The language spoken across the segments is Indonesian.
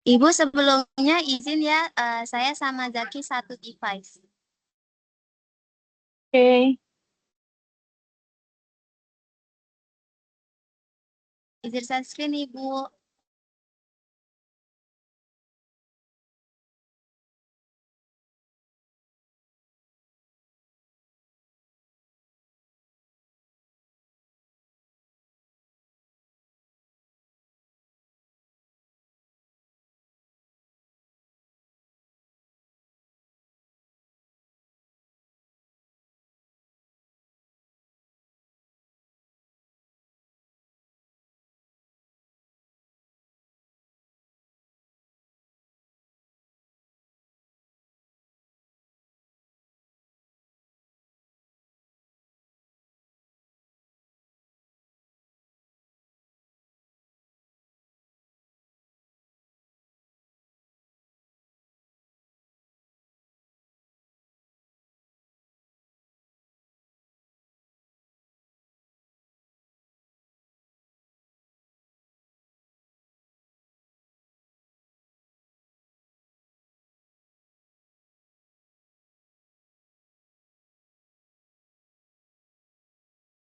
Ibu sebelumnya izin ya, saya sama Zaki satu device. Oke, Izin share screen Ibu.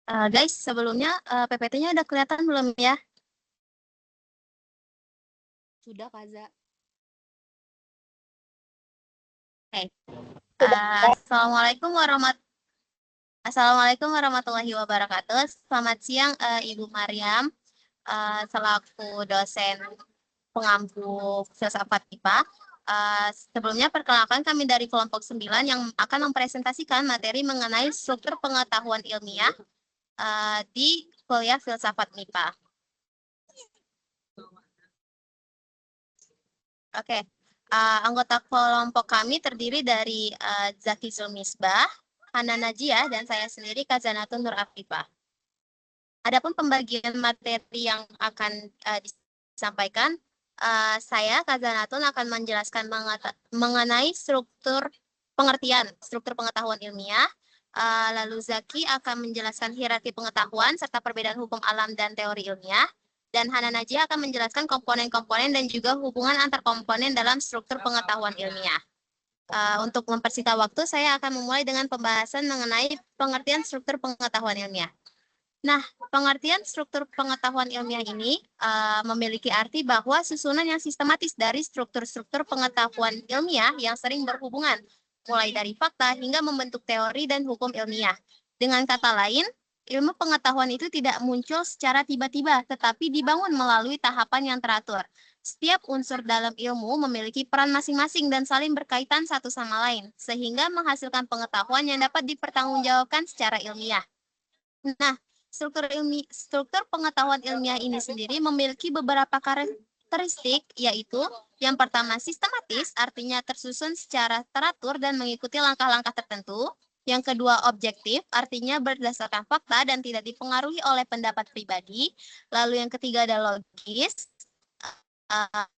Guys, sebelumnya PPT-nya udah kelihatan belum ya? Sudah, Kaza. Oke. Assalamualaikum warahmatullahi wabarakatuh. Selamat siang, Ibu Mariam, selaku dosen pengampu filsafat IPA. Sebelumnya perkenalkan kami dari kelompok 9 yang akan mempresentasikan materi mengenai struktur pengetahuan ilmiah di kuliah filsafat MIPA. Oke, anggota kelompok kami terdiri dari Zaki Zulmisbah, Hana Najia, dan saya sendiri Kazanatun Nur Afifah. Adapun pembagian materi yang akan disampaikan, saya Kazanatun akan menjelaskan mengenai struktur pengetahuan ilmiah. Lalu Zaki akan menjelaskan hierarki pengetahuan serta perbedaan hukum alam dan teori ilmiah. Dan Hana Najia akan menjelaskan komponen-komponen dan juga hubungan antar komponen dalam struktur pengetahuan ilmiah. Untuk mempersingkat waktu, saya akan memulai dengan pembahasan mengenai pengertian struktur pengetahuan ilmiah. Nah, pengertian struktur pengetahuan ilmiah ini memiliki arti bahwa susunan yang sistematis dari struktur-struktur pengetahuan ilmiah yang sering berhubungan, mulai dari fakta hingga membentuk teori dan hukum ilmiah. Dengan kata lain, ilmu pengetahuan itu tidak muncul secara tiba-tiba, tetapi dibangun melalui tahapan yang teratur. Setiap unsur dalam ilmu memiliki peran masing-masing dan saling berkaitan satu sama lain, sehingga menghasilkan pengetahuan yang dapat dipertanggungjawabkan secara ilmiah. Nah, struktur pengetahuan ilmiah ini sendiri memiliki beberapa karakteristik, yaitu yang pertama sistematis, artinya tersusun secara teratur dan mengikuti langkah-langkah tertentu. Yang kedua objektif, artinya berdasarkan fakta dan tidak dipengaruhi oleh pendapat pribadi. Lalu yang ketiga ada logis,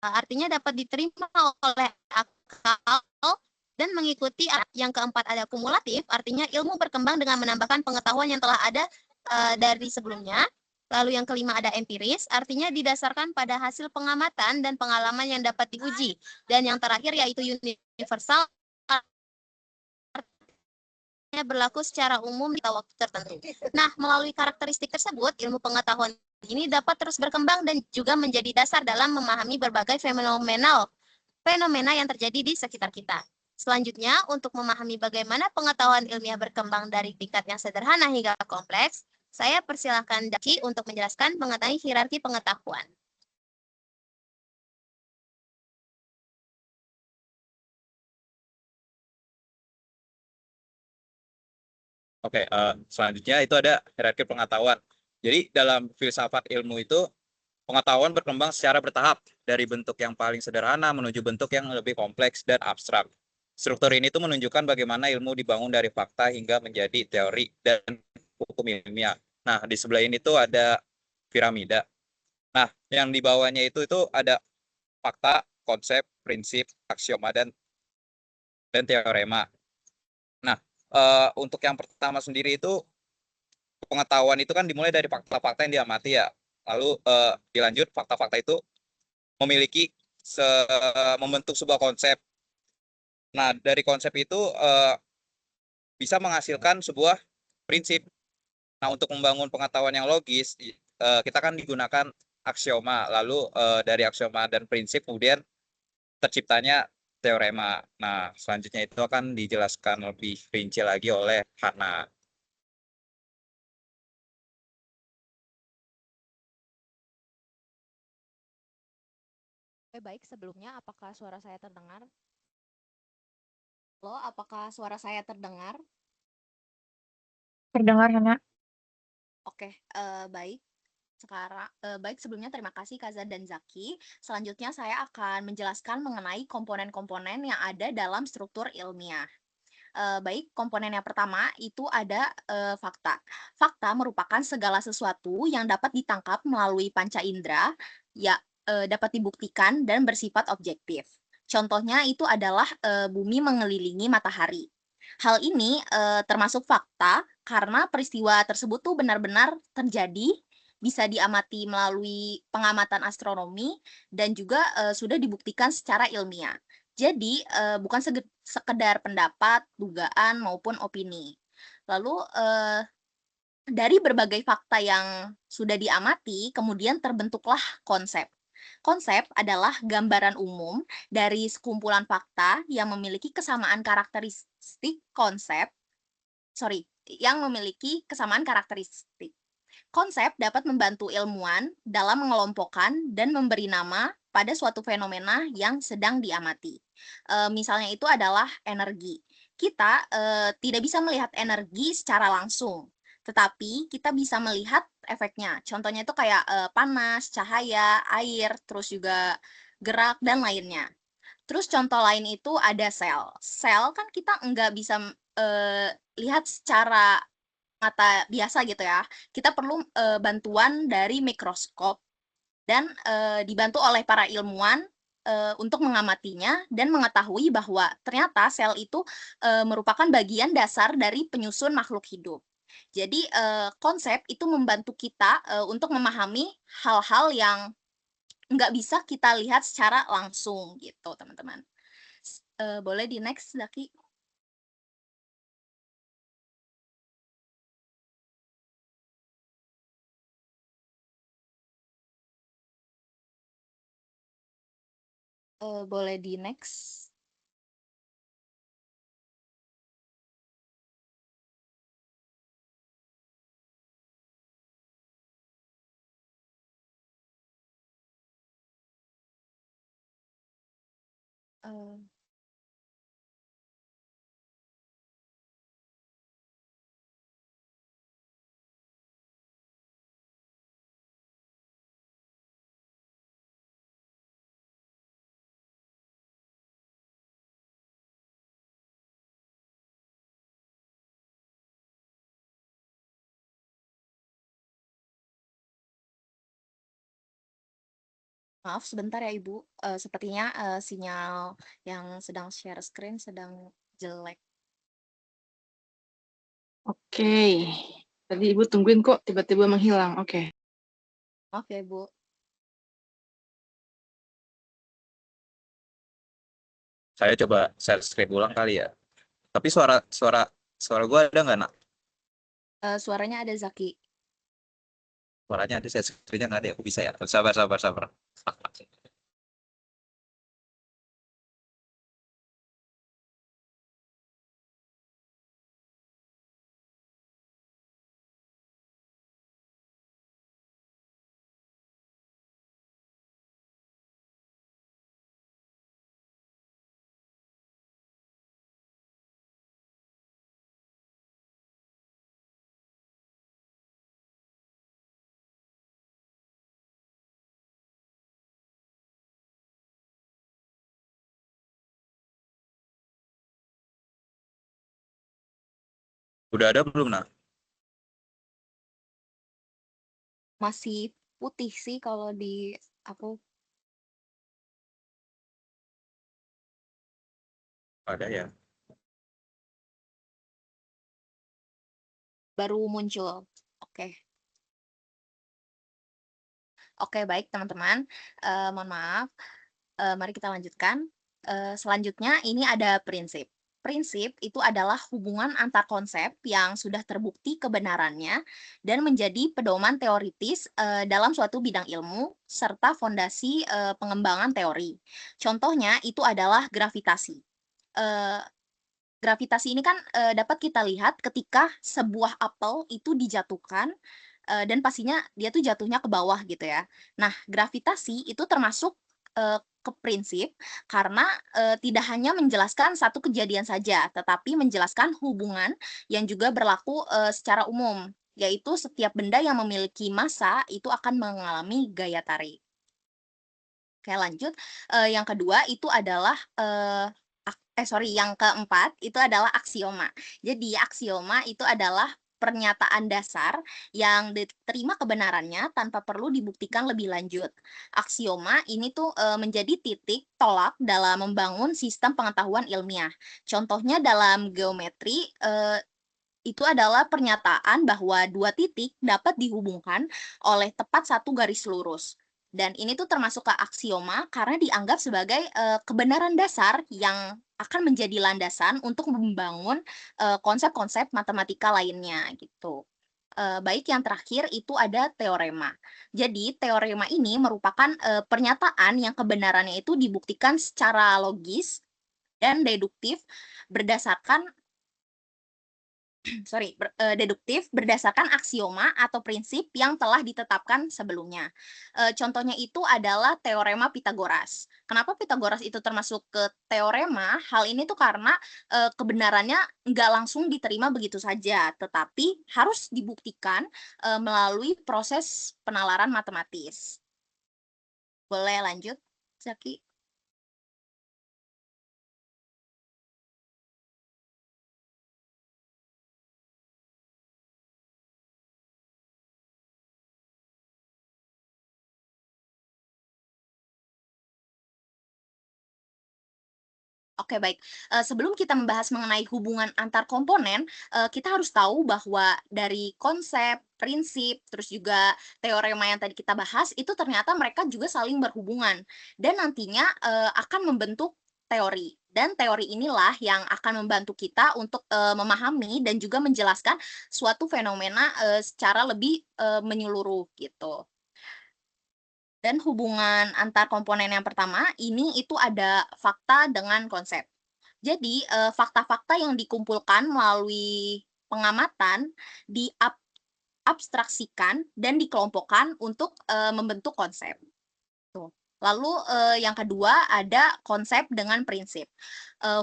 artinya dapat diterima oleh akal dan mengikuti. Yang keempat ada kumulatif, artinya ilmu berkembang dengan menambahkan pengetahuan yang telah ada dari sebelumnya. Lalu yang kelima ada empiris, artinya didasarkan pada hasil pengamatan dan pengalaman yang dapat diuji. Dan yang terakhir yaitu universal, artinya berlaku secara umum di waktu tertentu. Nah, melalui karakteristik tersebut, ilmu pengetahuan ini dapat terus berkembang dan juga menjadi dasar dalam memahami berbagai fenomena yang terjadi di sekitar kita. Selanjutnya, untuk memahami bagaimana pengetahuan ilmiah berkembang dari tingkat yang sederhana hingga kompleks, saya persilahkan Daki untuk menjelaskan mengenai hierarki pengetahuan. Oke, selanjutnya itu ada hierarki pengetahuan. Jadi dalam filsafat ilmu itu pengetahuan berkembang secara bertahap dari bentuk yang paling sederhana menuju bentuk yang lebih kompleks dan abstrak. Struktur ini tuh menunjukkan bagaimana ilmu dibangun dari fakta hingga menjadi teori dan hukum ilmiah. Nah, di sebelah ini tuh ada piramida. Nah, yang di bawahnya itu ada fakta, konsep, prinsip, aksioma dan teorema. Nah, untuk yang pertama sendiri itu pengetahuan itu kan dimulai dari fakta-fakta yang diamati ya. Lalu dilanjut fakta-fakta itu memiliki membentuk sebuah konsep. Nah, dari konsep itu bisa menghasilkan sebuah prinsip. Nah, untuk membangun pengetahuan yang logis, kita kan digunakan aksioma. Lalu dari aksioma dan prinsip kemudian terciptanya teorema. Nah, selanjutnya itu akan dijelaskan lebih rinci lagi oleh Hana. Baik, sebelumnya apakah suara saya terdengar? Halo, apakah suara saya terdengar? Terdengar, Hana? Oke, baik. Baik, sebelumnya terima kasih Kaza dan Zaki. Selanjutnya saya akan menjelaskan mengenai komponen-komponen yang ada dalam struktur ilmiah. Baik, komponen yang pertama itu ada fakta. Fakta merupakan segala sesuatu yang dapat ditangkap melalui panca indera, ya dapat dibuktikan dan bersifat objektif. Contohnya itu adalah bumi mengelilingi matahari. Hal ini termasuk fakta karena peristiwa tersebut tuh benar-benar terjadi, bisa diamati melalui pengamatan astronomi dan juga sudah dibuktikan secara ilmiah. Jadi bukan sekedar pendapat, dugaan maupun opini. Lalu dari berbagai fakta yang sudah diamati, kemudian terbentuklah konsep. Konsep adalah gambaran umum dari sekumpulan fakta yang memiliki kesamaan karakteristik yang memiliki kesamaan karakteristik. Konsep dapat membantu ilmuwan dalam mengelompokkan dan memberi nama pada suatu fenomena yang sedang diamati. Misalnya itu adalah energi. Kita tidak bisa melihat energi secara langsung, tetapi kita bisa melihat efeknya. Contohnya itu kayak panas, cahaya, air, terus juga gerak, dan lainnya. Terus contoh lain itu ada sel. Sel kan kita nggak bisa lihat secara mata biasa gitu ya. Kita perlu bantuan dari mikroskop dan dibantu oleh para ilmuwan untuk mengamatinya dan mengetahui bahwa ternyata sel itu merupakan bagian dasar dari penyusun makhluk hidup. Jadi konsep itu membantu kita untuk memahami hal-hal yang nggak bisa kita lihat secara langsung gitu, teman-teman. Boleh di next, Zaki? Boleh di next. Eh, Maaf sebentar ya Ibu, sepertinya sinyal yang sedang share screen sedang jelek. Oke. Tadi Ibu tungguin kok tiba-tiba menghilang. Oke. Maaf ya Ibu. Saya coba share screen ulang kali ya. Tapi suara suara suara gue ada nggak, Nak? Suaranya ada Zaki. Suaranya ada, share screen-nya nggak ada. Aku bisa ya. Sabar, sabar, sabar. Udah ada belum, Nak? Masih putih sih kalau di aku. Ada ya. Baru muncul. Oke. Oke, baik teman-teman. Mohon maaf. Mari kita lanjutkan. Selanjutnya ini ada prinsip. Prinsip itu adalah hubungan antar konsep yang sudah terbukti kebenarannya dan menjadi pedoman teoritis dalam suatu bidang ilmu serta fondasi pengembangan teori. Contohnya itu adalah gravitasi. Eh, Gravitasi ini kan dapat kita lihat ketika sebuah apel itu dijatuhkan dan pastinya dia tuh jatuhnya ke bawah gitu ya. Nah, gravitasi itu termasuk ke prinsip karena tidak hanya menjelaskan satu kejadian saja, tetapi menjelaskan hubungan yang juga berlaku secara umum, yaitu setiap benda yang memiliki massa itu akan mengalami gaya tarik. Oke, lanjut. Yang kedua itu adalah yang keempat itu adalah aksioma. Jadi aksioma itu adalah pernyataan dasar yang diterima kebenarannya tanpa perlu dibuktikan lebih lanjut. Aksioma ini tuh menjadi titik tolak dalam membangun sistem pengetahuan ilmiah. Contohnya dalam geometri itu adalah pernyataan bahwa dua titik dapat dihubungkan oleh tepat satu garis lurus. Dan ini tuh termasuk ke aksioma karena dianggap sebagai kebenaran dasar yang akan menjadi landasan untuk membangun konsep-konsep matematika lainnya gitu. Baik yang terakhir itu ada teorema. Jadi teorema ini merupakan pernyataan yang kebenarannya itu dibuktikan secara logis dan deduktif berdasarkan deduktif berdasarkan aksioma atau prinsip yang telah ditetapkan sebelumnya. Contohnya itu adalah teorema Pitagoras. Kenapa Pitagoras itu termasuk ke teorema? Hal ini tuh karena kebenarannya nggak langsung diterima begitu saja, tetapi harus dibuktikan melalui proses penalaran matematis. Boleh lanjut, Zaki? Oke, baik. Sebelum kita membahas mengenai hubungan antar komponen, kita harus tahu bahwa dari konsep, prinsip, terus juga teorema yang tadi kita bahas, itu ternyata mereka juga saling berhubungan. Dan nantinya akan membentuk teori. Dan teori inilah yang akan membantu kita untuk memahami dan juga menjelaskan suatu fenomena secara lebih menyeluruh gitu. Dan hubungan antar komponen yang pertama, ini itu ada fakta dengan konsep. Jadi, fakta-fakta yang dikumpulkan melalui pengamatan diabstraksikan dan dikelompokkan untuk membentuk konsep. Tuh. Lalu yang kedua ada konsep dengan prinsip.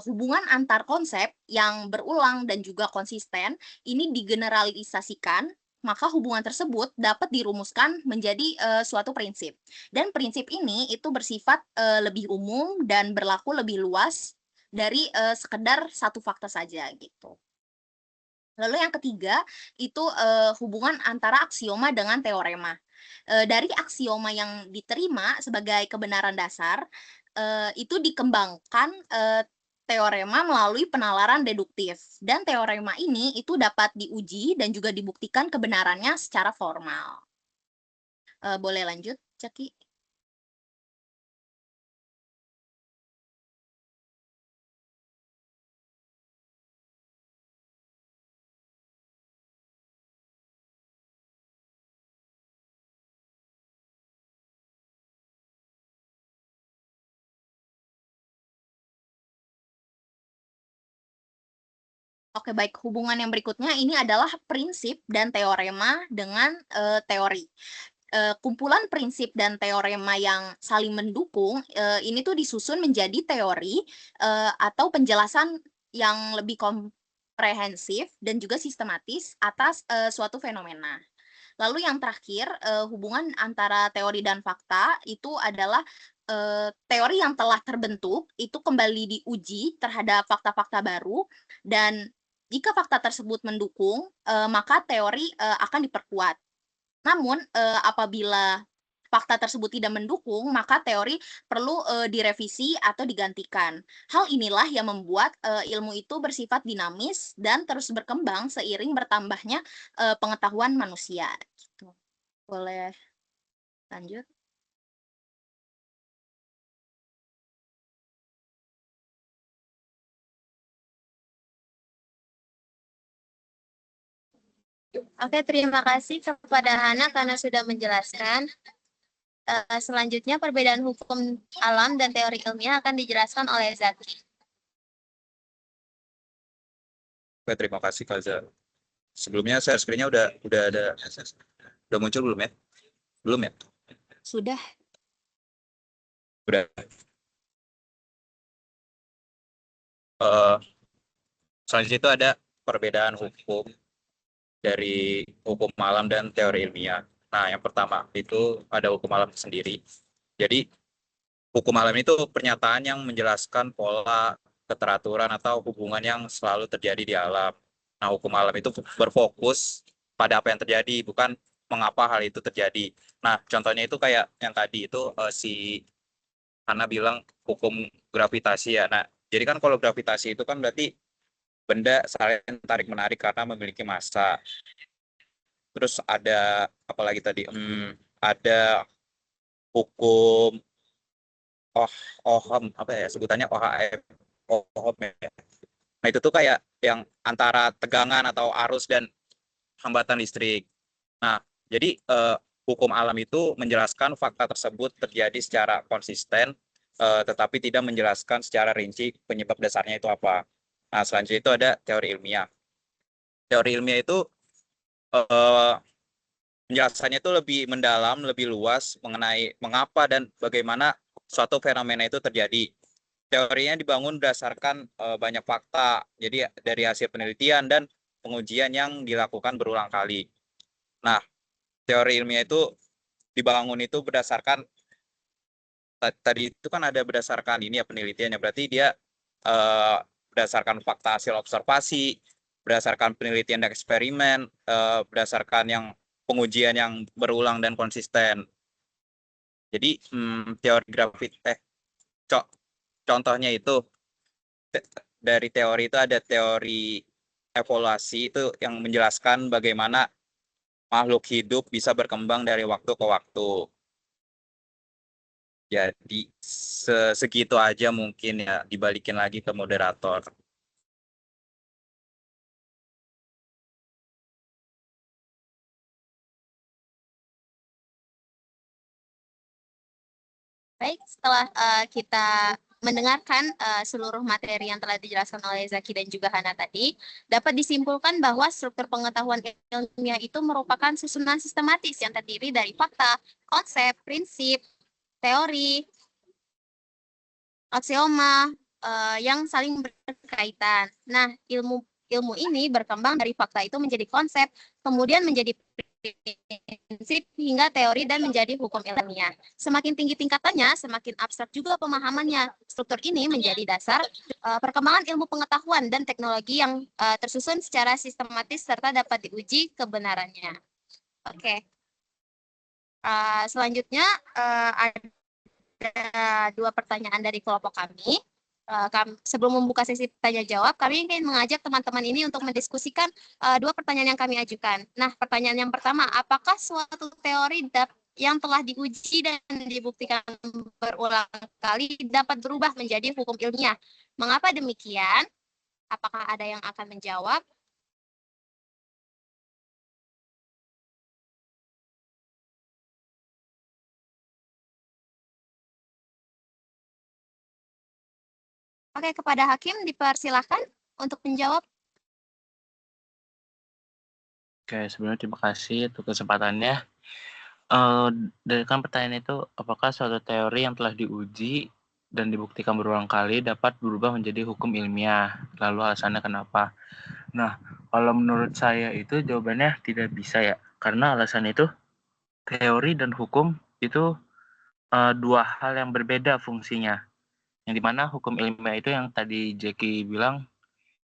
Hubungan antar konsep yang berulang dan juga konsisten ini digeneralisasikan, maka hubungan tersebut dapat dirumuskan menjadi suatu prinsip. Dan prinsip ini itu bersifat lebih umum dan berlaku lebih luas dari sekedar satu fakta saja gitu. Lalu yang ketiga itu hubungan antara aksioma dengan teorema. Dari aksioma yang diterima sebagai kebenaran dasar itu dikembangkan teorema melalui penalaran deduktif, dan teorema ini itu dapat diuji dan juga dibuktikan kebenarannya secara formal. Boleh lanjut, Caki? Oke, baik. Hubungan yang berikutnya ini adalah prinsip dan teorema dengan teori. Kumpulan prinsip dan teorema yang saling mendukung ini tuh disusun menjadi teori atau penjelasan yang lebih komprehensif dan juga sistematis atas suatu fenomena. Lalu yang terakhir, hubungan antara teori dan fakta itu adalah teori yang telah terbentuk itu kembali diuji terhadap fakta-fakta baru, dan jika fakta tersebut mendukung, maka teori akan diperkuat. Namun, apabila fakta tersebut tidak mendukung, maka teori perlu direvisi atau digantikan. Hal inilah yang membuat ilmu itu bersifat dinamis dan terus berkembang seiring bertambahnya pengetahuan manusia. Gitu. Boleh lanjut? Oke, terima kasih kepada Hana karena sudah menjelaskan. Selanjutnya, perbedaan hukum alam dan teori ilmiah akan dijelaskan oleh Zaki. Oke, terima kasih Kaza. Sebelumnya share screen-nya udah ada, udah muncul belum ya? Belum ya? Sudah. Udah. Eh, Selanjutnya itu ada perbedaan hukum dari hukum alam dan teori ilmiah. Nah, yang pertama itu ada hukum alam sendiri. Jadi, hukum alam itu pernyataan yang menjelaskan pola, keteraturan, atau hubungan yang selalu terjadi di alam. Nah, hukum alam itu berfokus pada apa yang terjadi, bukan mengapa hal itu terjadi. Nah, contohnya itu kayak yang tadi itu si Hana bilang hukum gravitasi ya. Nah, jadi kan kalau gravitasi itu kan berarti benda saling tarik-menarik karena memiliki massa. Terus ada apa lagi tadi? Ada hukum Ohm apa ya sebutannya OHM. Ohm ya. Nah, itu tuh kayak yang antara tegangan atau arus dan hambatan listrik. Nah, jadi hukum alam itu menjelaskan fakta tersebut terjadi secara konsisten, tetapi tidak menjelaskan secara rinci penyebab dasarnya itu apa. Nah, selanjutnya itu ada teori ilmiah. Teori ilmiah itu eh, penjelasannya itu lebih mendalam, lebih luas mengenai mengapa dan bagaimana suatu fenomena itu terjadi. Teorinya dibangun berdasarkan banyak fakta, jadi dari hasil penelitian dan pengujian yang dilakukan berulang kali. Nah, teori ilmiah itu dibangun itu berdasarkan tadi itu kan ada berdasarkan ini ya penelitiannya, berarti dia eh, berdasarkan fakta hasil observasi, berdasarkan penelitian dan eksperimen, berdasarkan yang pengujian yang berulang dan konsisten. Jadi teori contohnya itu dari teori itu ada teori evolusi itu yang menjelaskan bagaimana makhluk hidup bisa berkembang dari waktu ke waktu. Jadi segitu aja mungkin ya, dibalikin lagi ke moderator. Baik, setelah kita mendengarkan seluruh materi yang telah dijelaskan oleh Zaki dan juga Hana tadi, dapat disimpulkan bahwa struktur pengetahuan ilmiah itu merupakan susunan sistematis yang terdiri dari fakta, konsep, prinsip, teori, aksioma yang saling berkaitan. Nah, ilmu ini berkembang dari fakta itu menjadi konsep, kemudian menjadi prinsip hingga teori dan menjadi hukum ilmiah. Semakin tinggi tingkatannya, semakin abstrak juga pemahamannya. Struktur ini menjadi dasar perkembangan ilmu pengetahuan dan teknologi yang tersusun secara sistematis serta dapat diuji kebenarannya. Oke. Selanjutnya ada 2 pertanyaan dari kelompok kami. Sebelum membuka sesi tanya jawab, kami ingin mengajak teman-teman ini untuk mendiskusikan 2 pertanyaan yang kami ajukan. Nah, pertanyaan yang pertama, apakah suatu teori yang telah diuji dan dibuktikan berulang kali dapat berubah menjadi hukum ilmiah? Mengapa demikian? Apakah ada yang akan menjawab? Oke, kepada Hakim dipersilahkan untuk menjawab. Oke, sebelumnya terima kasih untuk kesempatannya. Dari kan pertanyaan itu, apakah suatu teori yang telah diuji dan dibuktikan berulang kali dapat berubah menjadi hukum ilmiah? Lalu alasannya kenapa? Nah, kalau menurut saya itu jawabannya tidak bisa ya, karena alasan itu teori dan hukum itu dua hal yang berbeda fungsinya. Yang dimana hukum ilmiah itu yang tadi Jackie bilang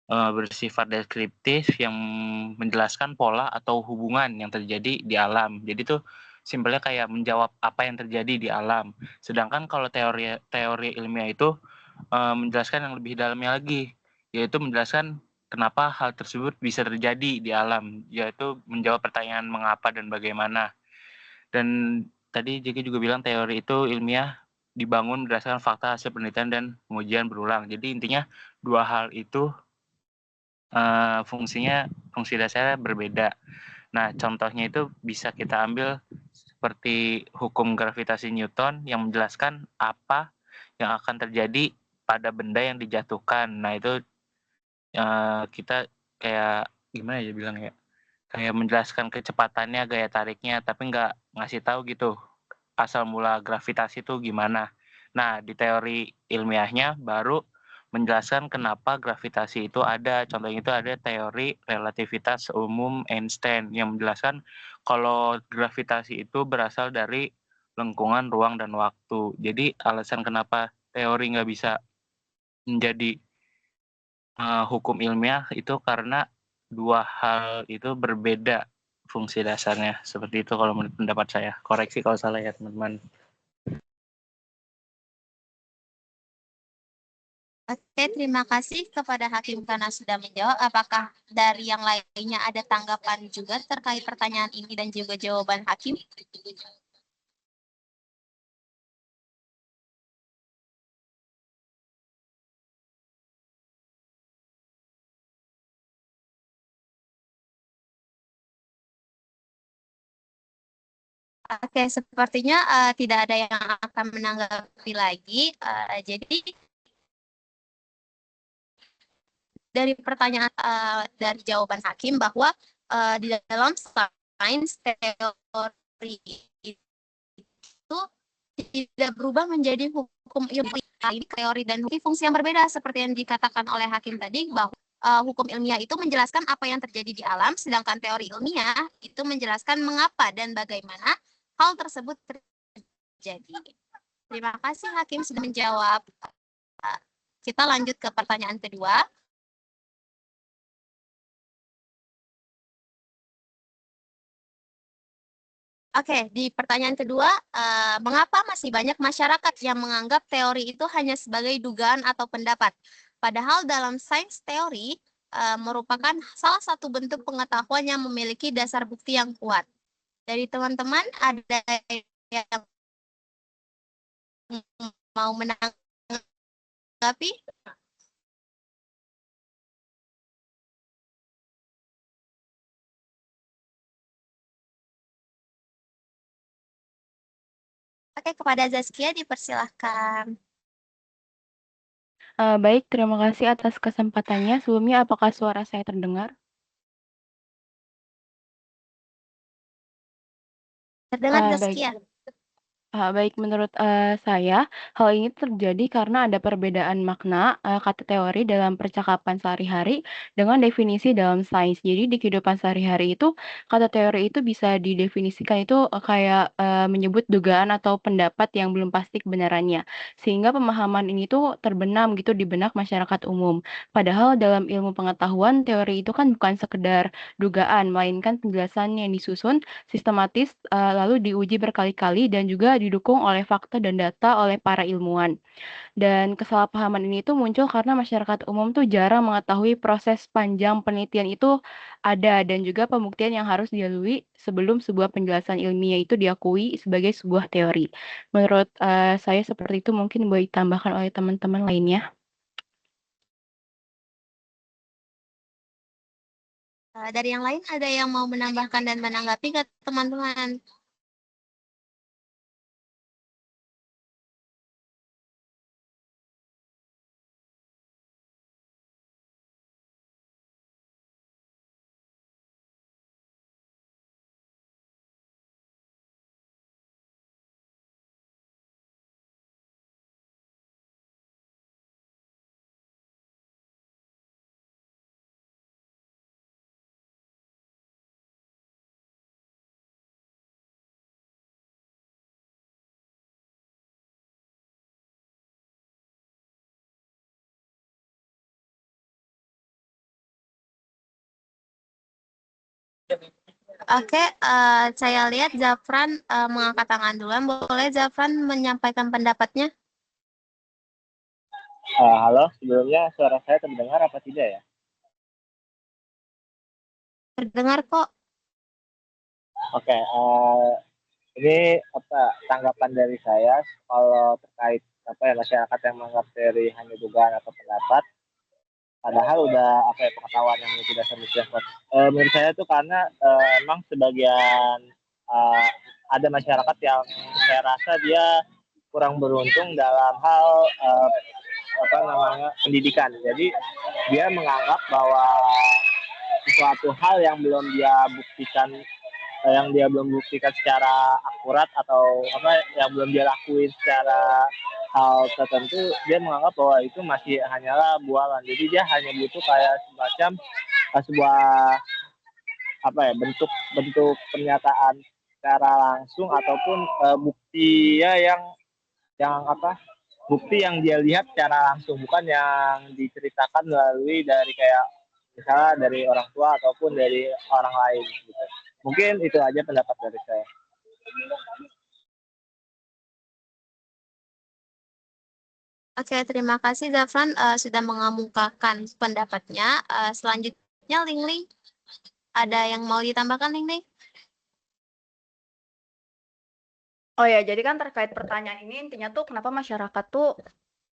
bersifat deskriptif yang menjelaskan pola atau hubungan yang terjadi di alam. Jadi tuh simpelnya kayak menjawab apa yang terjadi di alam. Sedangkan kalau teori ilmiah itu menjelaskan yang lebih dalamnya lagi, yaitu menjelaskan kenapa hal tersebut bisa terjadi di alam, yaitu menjawab pertanyaan mengapa dan bagaimana. Dan tadi Jeki juga bilang teori itu ilmiah dibangun berdasarkan fakta hasil penelitian dan pengujian berulang. Jadi intinya dua hal itu fungsi dasarnya berbeda. Nah, contohnya itu bisa kita ambil seperti hukum gravitasi Newton yang menjelaskan apa yang akan terjadi pada benda yang dijatuhkan. Nah, itu kita kayak gimana ya bilang ya? Kayak menjelaskan kecepatannya, gaya tariknya, tapi nggak ngasih tahu gitu asal mula gravitasi itu gimana. Nah, di teori ilmiahnya baru menjelaskan kenapa gravitasi itu ada. Contohnya itu ada teori relativitas umum Einstein yang menjelaskan kalau gravitasi itu berasal dari lengkungan ruang dan waktu. Jadi alasan kenapa teori nggak bisa menjadi hukum ilmiah itu karena dua hal itu berbeda fungsi dasarnya. Seperti itu kalau menurut pendapat saya. Koreksi kalau salah ya teman-teman. Oke, terima kasih kepada Hakim karena sudah menjawab. Apakah dari yang lainnya ada tanggapan juga terkait pertanyaan ini dan juga jawaban Hakim? Oke, sepertinya tidak ada yang akan menanggapi lagi. Jadi dari pertanyaan dari jawaban Hakim bahwa di dalam sains teori itu tidak berubah menjadi hukum ilmiah. Ini teori dan fungsi yang berbeda seperti yang dikatakan oleh Hakim tadi bahwa hukum ilmiah itu menjelaskan apa yang terjadi di alam, sedangkan teori ilmiah itu menjelaskan mengapa dan bagaimana hal tersebut terjadi. Terima kasih Hakim sudah menjawab. Kita lanjut ke pertanyaan kedua. Oke, di pertanyaan kedua, mengapa masih banyak masyarakat yang menganggap teori itu hanya sebagai dugaan atau pendapat? Padahal dalam sains teori merupakan salah satu bentuk pengetahuan yang memiliki dasar bukti yang kuat. Dari teman-teman ada yang mau menanggapi? Oke, kepada Zaskia dipersilahkan. Baik, terima kasih atas kesempatannya. Sebelumnya, apakah suara saya terdengar? Terdengar Baik. Zaskia. Baik, menurut saya, hal ini terjadi karena ada perbedaan makna kata teori dalam percakapan sehari-hari dengan definisi dalam sains. Jadi di kehidupan sehari-hari itu, kata teori itu bisa didefinisikan itu kayak menyebut dugaan atau pendapat yang belum pasti kebenarannya. Sehingga pemahaman ini tuh terbenam gitu di benak masyarakat umum. Padahal dalam ilmu pengetahuan, teori itu kan bukan sekedar dugaan, melainkan penjelasan yang disusun sistematis, lalu diuji berkali-kali dan juga didukung oleh fakta dan data oleh para ilmuwan. Dan kesalahpahaman ini tuh muncul karena masyarakat umum tuh jarang mengetahui proses panjang penelitian itu ada dan juga pembuktian yang harus dilalui sebelum sebuah penjelasan ilmiah itu diakui sebagai sebuah teori. Menurut saya seperti itu, mungkin boleh ditambahkan oleh teman-teman lainnya. Dari yang lain ada yang mau menambahkan dan menanggapi ke teman-teman? Oke, saya lihat Zafran mengangkat tangan duluan. Boleh Zafran menyampaikan pendapatnya? Halo, sebelumnya suara saya terdengar apa tidak ya? Terdengar kok. Oke, ini apa tanggapan dari saya kalau terkait apa ya masyarakat yang menganggap teori hanya dugaan atau pendapat. Padahal udah apa ya, pengetahuan yang memiliki dasar bukti yang kuat. Menurut saya tuh karena emang sebagian eh, ada masyarakat yang saya rasa dia kurang beruntung dalam hal apa namanya pendidikan. Jadi dia menganggap bahwa sesuatu hal yang dia belum buktikan secara akurat atau apa yang belum dia lakuin secara hal tertentu, dia menganggap bahwa itu masih hanyalah bualan. Jadi dia hanya butuh kayak semacam sebuah apa ya, bentuk pernyataan secara langsung ataupun bukti ya yang apa, bukti yang dia lihat secara langsung, bukan yang diceritakan melalui dari kayak misalnya dari orang tua ataupun dari orang lain gitu. Mungkin itu aja pendapat dari saya. Oke, terima kasih Zafran sudah mengemukakan pendapatnya. Selanjutnya Ling Ling, ada yang mau ditambahkan Ling Ling? Oh ya, jadi kan terkait pertanyaan ini intinya tuh kenapa masyarakat tuh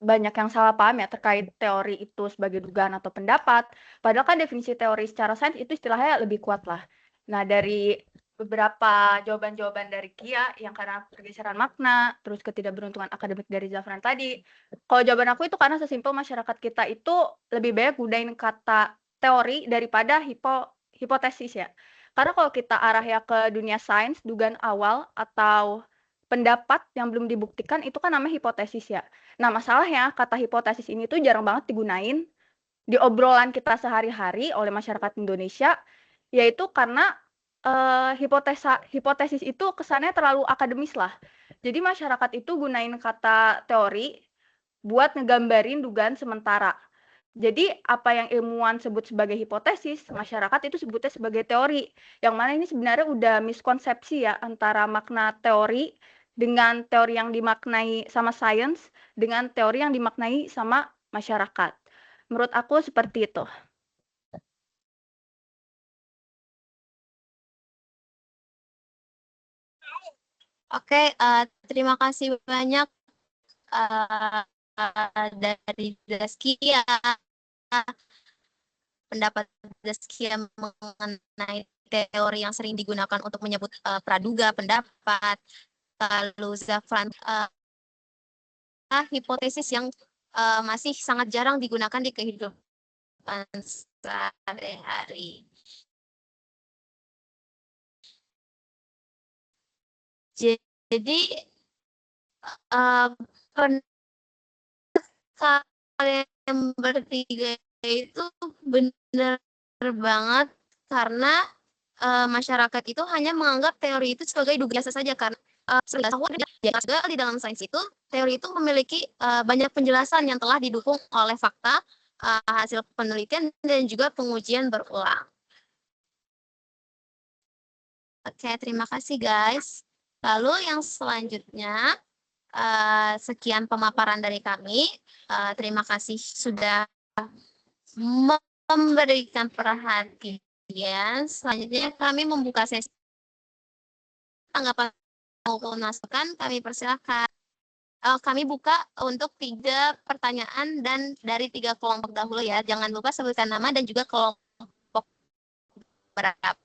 banyak yang salah paham ya terkait teori itu sebagai dugaan atau pendapat. Padahal kan definisi teori secara sains itu istilahnya lebih kuat lah. Nah, dari beberapa jawaban-jawaban dari Kia yang karena pergeseran makna, terus ketidakberuntungan akademik dari Zafran tadi. Kalau jawaban aku itu karena sesimpel masyarakat kita itu lebih banyak gunain kata teori daripada hipotesis ya. Karena kalau kita arah ya ke dunia sains, dugaan awal atau pendapat yang belum dibuktikan itu kan namanya hipotesis ya. Nah, masalahnya kata hipotesis ini tuh jarang banget digunain di obrolan kita sehari-hari oleh masyarakat Indonesia, yaitu karena hipotesis itu kesannya terlalu akademis lah. Jadi masyarakat itu gunain kata teori buat ngegambarin dugaan sementara. Jadi apa yang ilmuwan sebut sebagai hipotesis, masyarakat itu sebutnya sebagai teori. Yang mana ini sebenarnya udah miskonsepsi ya antara makna teori dengan teori yang dimaknai sama sains dengan teori yang dimaknai sama masyarakat. Menurut aku seperti itu. Oke, terima kasih banyak dari Zaskia. Pendapat Zaskia mengenai teori yang sering digunakan untuk menyebut praduga, pendapat. Lalu Zafran, hipotesis yang masih sangat jarang digunakan di kehidupan sehari-hari. Jadi kalian bertiga itu benar banget karena masyarakat itu hanya menganggap teori itu sebagai dugaan biasa saja karena juga di dalam sains itu teori itu memiliki banyak penjelasan yang telah didukung oleh fakta, hasil penelitian dan juga pengujian berulang. Oke, terima kasih guys. Lalu yang selanjutnya sekian pemaparan dari kami. Terima kasih sudah memberikan perhatian. Selanjutnya kami membuka sesi tanggapan maupun masukan. Kami persilahkan. Kami buka untuk 3 pertanyaan dan dari 3 kelompok dahulu ya. Jangan lupa sebutkan nama dan juga kelompok berapa.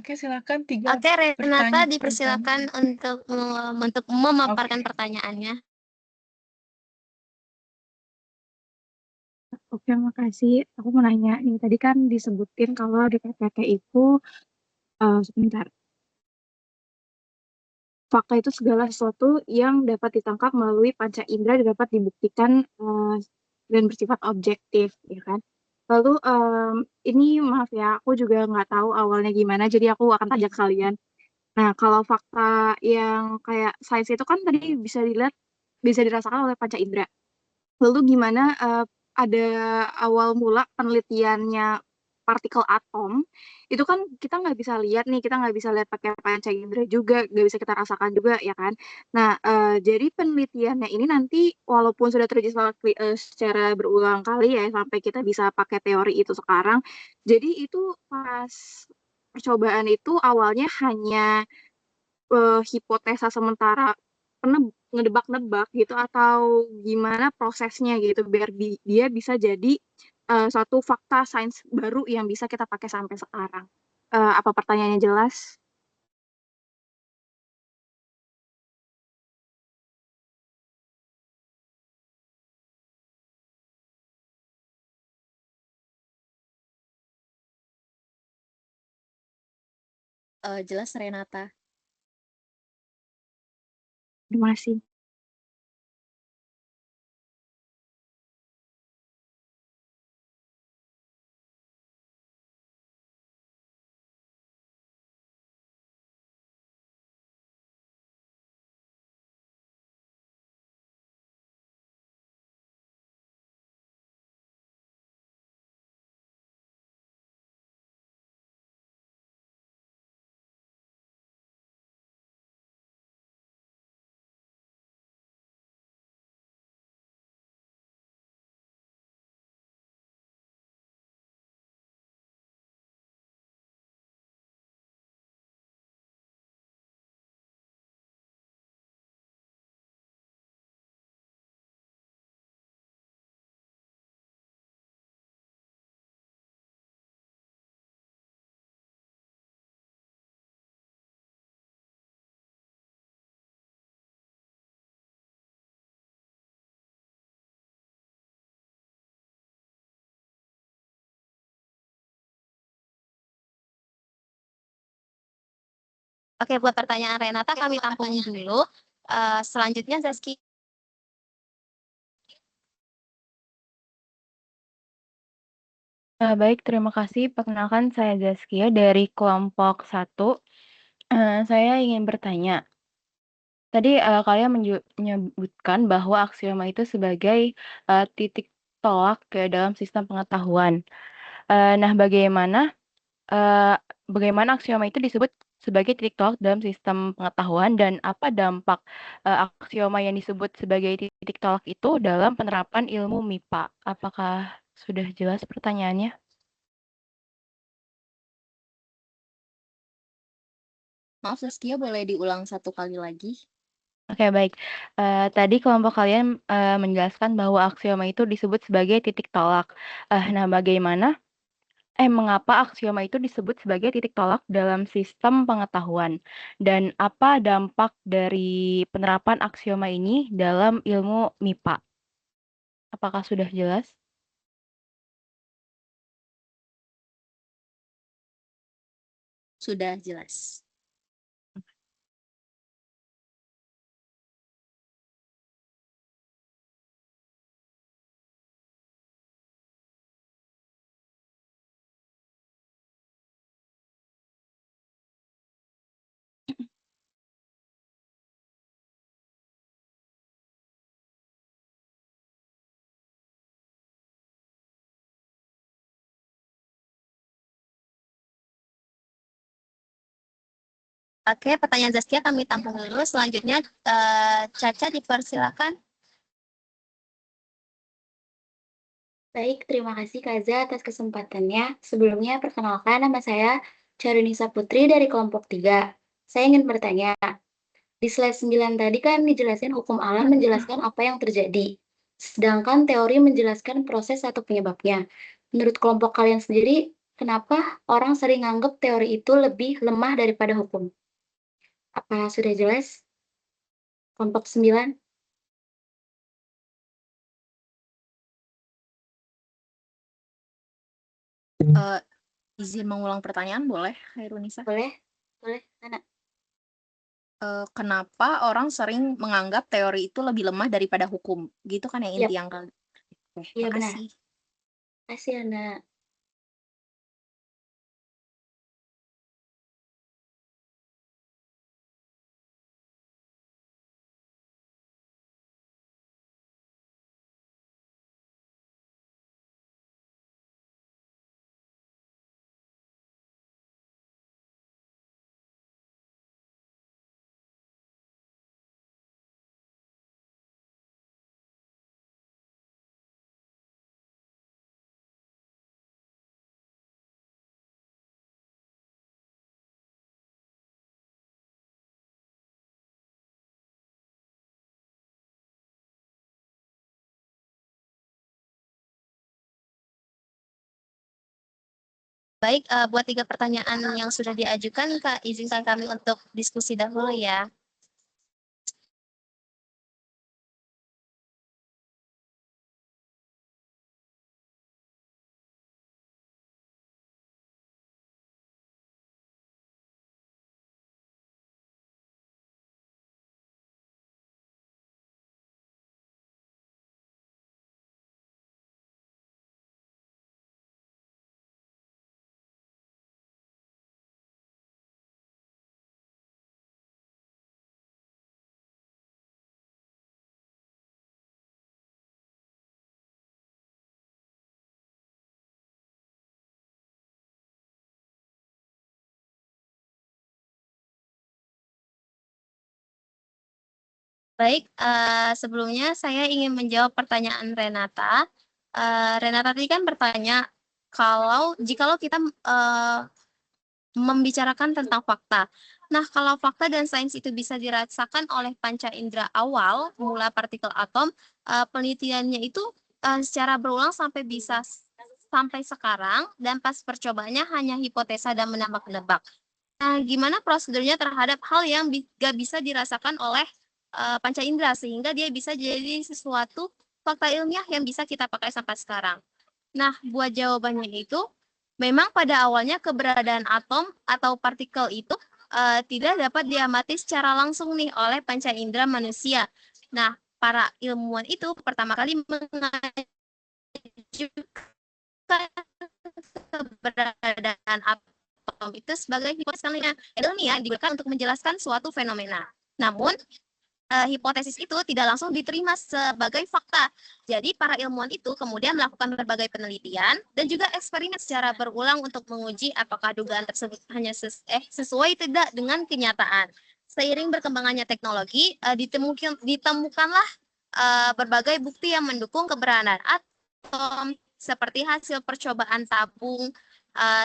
Oke, silakan 3 Oke, Renata pertanyaan. dipersilakan untuk memaparkan Oke. pertanyaannya. Oke, makasih. Aku mau nanya nih, tadi kan disebutin kalau di PPT itu, sebentar. Fakta itu segala sesuatu yang dapat ditangkap melalui panca indera dan dapat dibuktikan, dan bersifat objektif, ya kan. Lalu, ini maaf ya, aku juga nggak tahu awalnya gimana, jadi aku akan tanya ke kalian. Nah, kalau fakta yang kayak sains itu kan tadi bisa dilihat, bisa dirasakan oleh panca indera. Lalu gimana, ada awal mula penelitiannya partikel atom, itu kan kita nggak bisa lihat nih, kita nggak bisa lihat pakai panca indera juga, nggak bisa kita rasakan juga, ya kan. Nah, jadi penelitiannya ini nanti walaupun sudah teruji secara berulang kali ya, sampai kita bisa pakai teori itu sekarang, jadi itu pas percobaan itu awalnya hanya hipotesa sementara, ngedebak-nebak gitu atau gimana prosesnya gitu biar dia bisa jadi, suatu fakta sains baru yang bisa kita pakai sampai sekarang. Apa pertanyaannya jelas? Jelas Renata. Terima kasih. Oke, buat pertanyaan Renata kami tampung dulu. Selanjutnya Zaski. Baik, terima kasih. Perkenalkan saya Zaskia dari kelompok 1. Saya ingin bertanya. Tadi kalian menyebutkan bahwa aksioma itu sebagai titik tolak ke dalam sistem pengetahuan. Nah, bagaimana aksioma itu disebut sebagai titik tolak dalam sistem pengetahuan dan apa dampak aksioma yang disebut sebagai titik tolak itu dalam penerapan ilmu MIPA? Apakah sudah jelas pertanyaannya? Maaf Saskia, boleh diulang 1 kali lagi? Oke, baik. Tadi kelompok kalian menjelaskan bahwa aksioma itu disebut sebagai titik tolak. Nah, mengapa aksioma itu disebut sebagai titik tolak dalam sistem pengetahuan? Dan apa dampak dari penerapan aksioma ini dalam ilmu MIPA? Apakah sudah jelas? Sudah jelas. Oke, pertanyaan Zaskia kami tampung dulu. Selanjutnya Caca dipersilakan. Baik, terima kasih Kaza atas kesempatannya. Sebelumnya, perkenalkan nama saya Charunisa Putri dari kelompok 3. Saya ingin bertanya, di slide 9 tadi kan dijelasin hukum alam menjelaskan apa yang terjadi, sedangkan teori menjelaskan proses atau penyebabnya. Menurut kelompok kalian sendiri, kenapa orang sering anggap teori itu lebih lemah daripada hukum? Apa sudah jelas? Kelompok 9. Izin mengulang pertanyaan boleh, Khairunisa? Boleh? Boleh, Nana? Kenapa orang sering menganggap teori itu lebih lemah daripada hukum? Gitu kan ya Yap. inti yang kali. Oke, Iya, benar. makasih. Kasih, Nana. Baik, buat 3 pertanyaan yang sudah diajukan, Kak, izinkan kami untuk diskusi dahulu ya. Baik, sebelumnya saya ingin menjawab pertanyaan Renata. Renata tadi kan bertanya, jikalau kita membicarakan tentang fakta. Nah, kalau fakta dan sains itu bisa dirasakan oleh panca indera awal, mula partikel atom, penelitiannya itu secara berulang sampai sekarang, dan pas percobaannya hanya hipotesa dan menebak-nebak. Nah, gimana prosedurnya terhadap hal yang gak bisa dirasakan oleh panca indera sehingga dia bisa jadi sesuatu fakta ilmiah yang bisa kita pakai sampai sekarang. Nah, buat jawabannya itu, memang pada awalnya keberadaan atom atau partikel itu tidak dapat diamati secara langsung nih oleh panca indera manusia. Nah, para ilmuwan itu pertama kali mengajukan keberadaan atom itu sebagai hipotesis ilmiah digunakan untuk menjelaskan suatu fenomena. Namun, hipotesis itu tidak langsung diterima sebagai fakta. Jadi, para ilmuwan itu kemudian melakukan berbagai penelitian dan juga eksperimen secara berulang untuk menguji apakah dugaan tersebut hanya sesuai tidak dengan kenyataan. Seiring berkembangannya teknologi, ditemukanlah berbagai bukti yang mendukung keberadaan atom, seperti hasil percobaan tabung,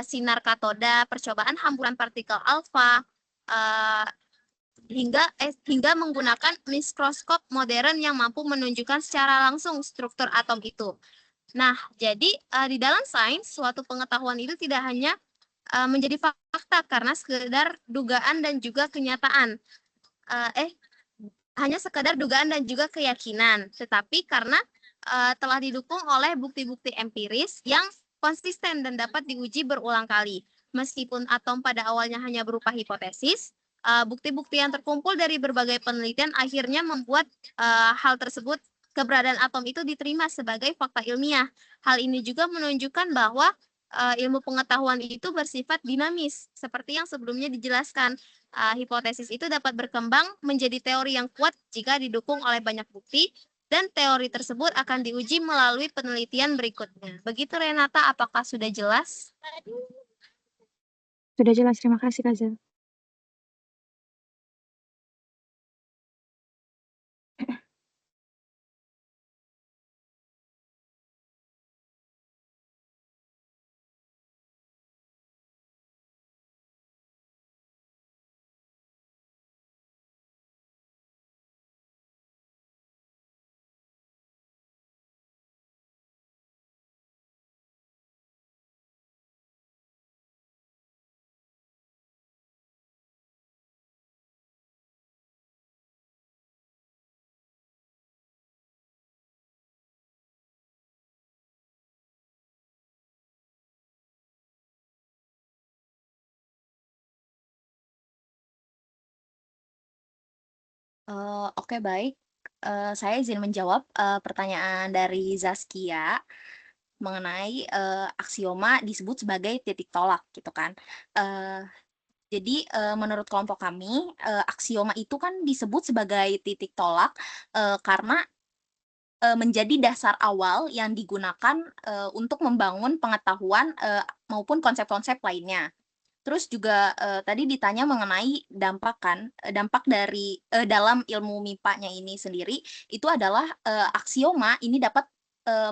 sinar katoda, percobaan hamburan partikel alfa, hingga menggunakan mikroskop modern yang mampu menunjukkan secara langsung struktur atom itu. Nah, jadi di dalam sains, suatu pengetahuan itu tidak hanya menjadi fakta karena sekedar dugaan dan juga kenyataan. Hanya sekedar dugaan dan juga keyakinan, tetapi karena telah didukung oleh bukti-bukti empiris yang konsisten dan dapat diuji berulang kali. Meskipun atom pada awalnya hanya berupa hipotesis, bukti-bukti yang terkumpul dari berbagai penelitian akhirnya membuat hal tersebut, keberadaan atom itu diterima sebagai fakta ilmiah. Hal ini juga menunjukkan bahwa ilmu pengetahuan itu bersifat dinamis, seperti yang sebelumnya dijelaskan. Hipotesis itu dapat berkembang menjadi teori yang kuat jika didukung oleh banyak bukti, dan teori tersebut akan diuji melalui penelitian berikutnya. Begitu Renata, apakah sudah jelas? Sudah jelas, terima kasih Kak Zal. Oke, baik. Saya izin menjawab pertanyaan dari Zaskia mengenai aksioma disebut sebagai titik tolak gitu kan. Jadi menurut kelompok kami aksioma itu kan disebut sebagai titik tolak karena menjadi dasar awal yang digunakan untuk membangun pengetahuan maupun konsep-konsep lainnya. Terus juga tadi ditanya mengenai dampak kan, dampak dari dalam ilmu MIPA-nya ini sendiri itu adalah aksioma ini dapat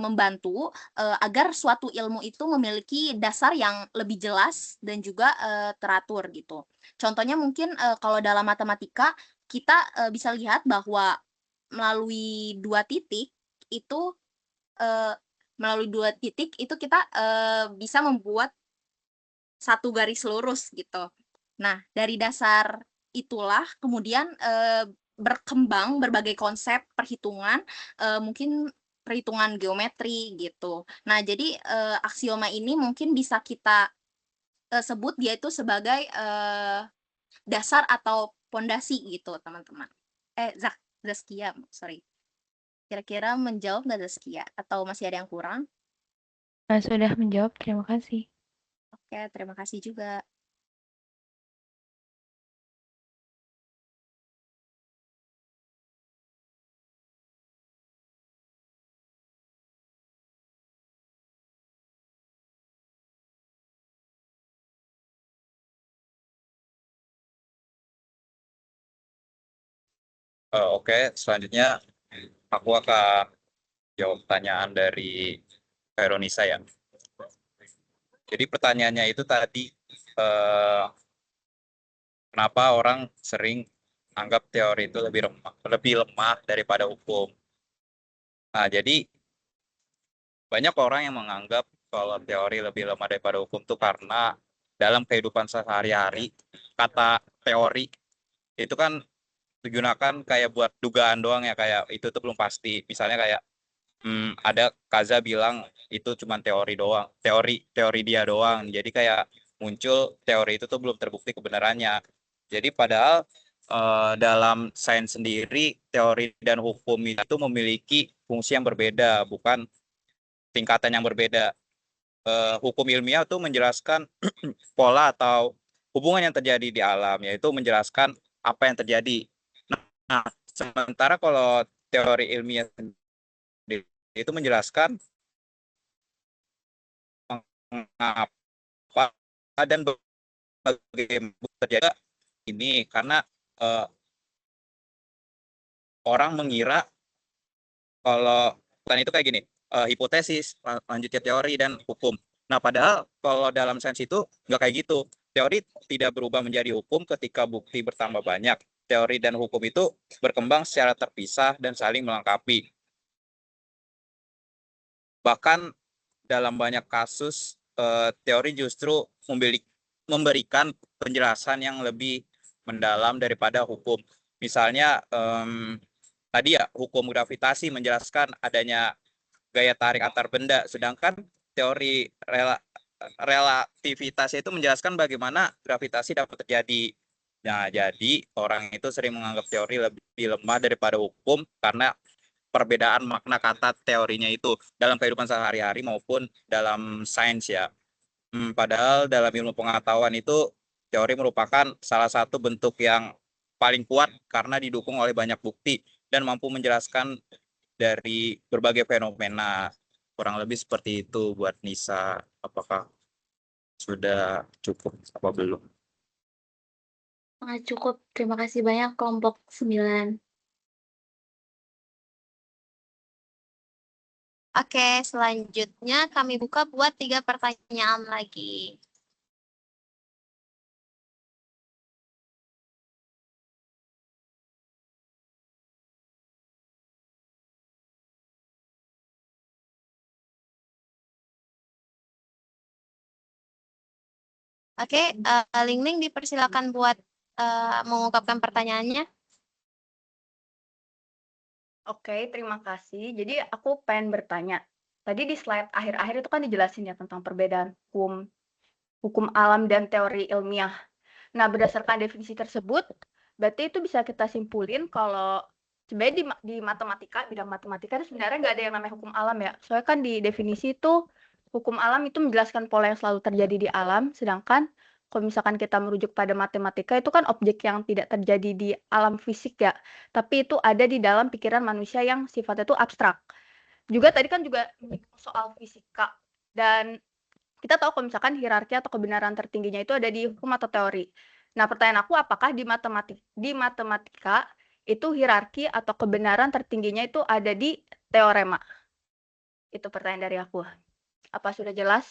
membantu agar suatu ilmu itu memiliki dasar yang lebih jelas dan juga teratur gitu. Contohnya mungkin kalau dalam matematika kita bisa lihat bahwa melalui dua titik itu kita bisa membuat satu garis lurus gitu. Nah, dari dasar itulah kemudian berkembang berbagai konsep perhitungan, mungkin perhitungan geometri gitu. Nah, jadi aksioma ini mungkin bisa kita sebut dia itu sebagai dasar atau pondasi gitu, teman-teman. Zaskia, sorry. Kira-kira menjawab nggak Zaskia? Atau masih ada yang kurang? Sudah menjawab, terima kasih. Oke, terima kasih juga. Oke, selanjutnya aku akan jawab pertanyaan dari Veronisa ya. Jadi pertanyaannya itu tadi, kenapa orang sering anggap teori itu lebih lemah daripada hukum. Nah, jadi banyak orang yang menganggap kalau teori lebih lemah daripada hukum itu karena dalam kehidupan sehari-hari kata teori itu kan digunakan kayak buat dugaan doang ya, kayak itu tuh belum pasti. Misalnya kayak ada Kaza bilang itu cuma teori doang, teori dia doang. Jadi kayak muncul teori itu tuh belum terbukti kebenarannya. Jadi padahal dalam sains sendiri teori dan hukum itu memiliki fungsi yang berbeda, bukan tingkatan yang berbeda. Hukum ilmiah itu menjelaskan pola atau hubungan yang terjadi di alam, yaitu menjelaskan apa yang terjadi. Nah, sementara kalau teori ilmiah itu menjelaskan mengapa dan bagaimana terjadi ini, karena orang mengira kalau bukan itu kayak gini, hipotesis, lanjutnya teori dan hukum. Nah, padahal kalau dalam sains itu nggak kayak gitu. Teori tidak berubah menjadi hukum ketika bukti bertambah banyak. Teori dan hukum itu berkembang secara terpisah dan saling melengkapi. Bahkan dalam banyak kasus, teori justru memberikan penjelasan yang lebih mendalam daripada hukum. Misalnya, tadi ya, hukum gravitasi menjelaskan adanya gaya tarik antar benda, sedangkan teori relativitas itu menjelaskan bagaimana gravitasi dapat terjadi. Nah, jadi orang itu sering menganggap teori lebih lemah daripada hukum karena perbedaan makna kata teorinya itu dalam kehidupan sehari-hari maupun dalam sains ya. Padahal dalam ilmu pengetahuan itu teori merupakan salah satu bentuk yang paling kuat karena didukung oleh banyak bukti dan mampu menjelaskan dari berbagai fenomena. Kurang lebih seperti itu buat Nisa. Apakah sudah cukup apa belum? Sangat cukup. Terima kasih banyak kelompok 9. Oke, selanjutnya kami buka buat 3 pertanyaan lagi. Oke, Ling dipersilakan buat mengungkapkan pertanyaannya. Oke, terima kasih. Jadi aku pengen bertanya. Tadi di slide akhir-akhir itu kan dijelasin ya tentang perbedaan hukum alam dan teori ilmiah. Nah, berdasarkan definisi tersebut, Berarti itu bisa kita simpulin kalau sebenarnya di matematika, bidang matematika itu sebenarnya nggak ada yang namanya hukum alam ya. Soalnya kan di definisi itu hukum alam itu menjelaskan pola yang selalu terjadi di alam, sedangkan kalau misalkan kita merujuk pada matematika itu kan objek yang tidak terjadi di alam fisik ya, tapi itu ada di dalam pikiran manusia yang sifatnya itu abstrak. Juga tadi kan juga soal fisika, dan kita tahu kalau misalkan hierarki atau kebenaran tertingginya itu ada di hukum atau teori. Nah, pertanyaan aku, apakah di matematika itu hierarki atau kebenaran tertingginya itu ada di teorema? Itu pertanyaan dari aku. Apa sudah jelas?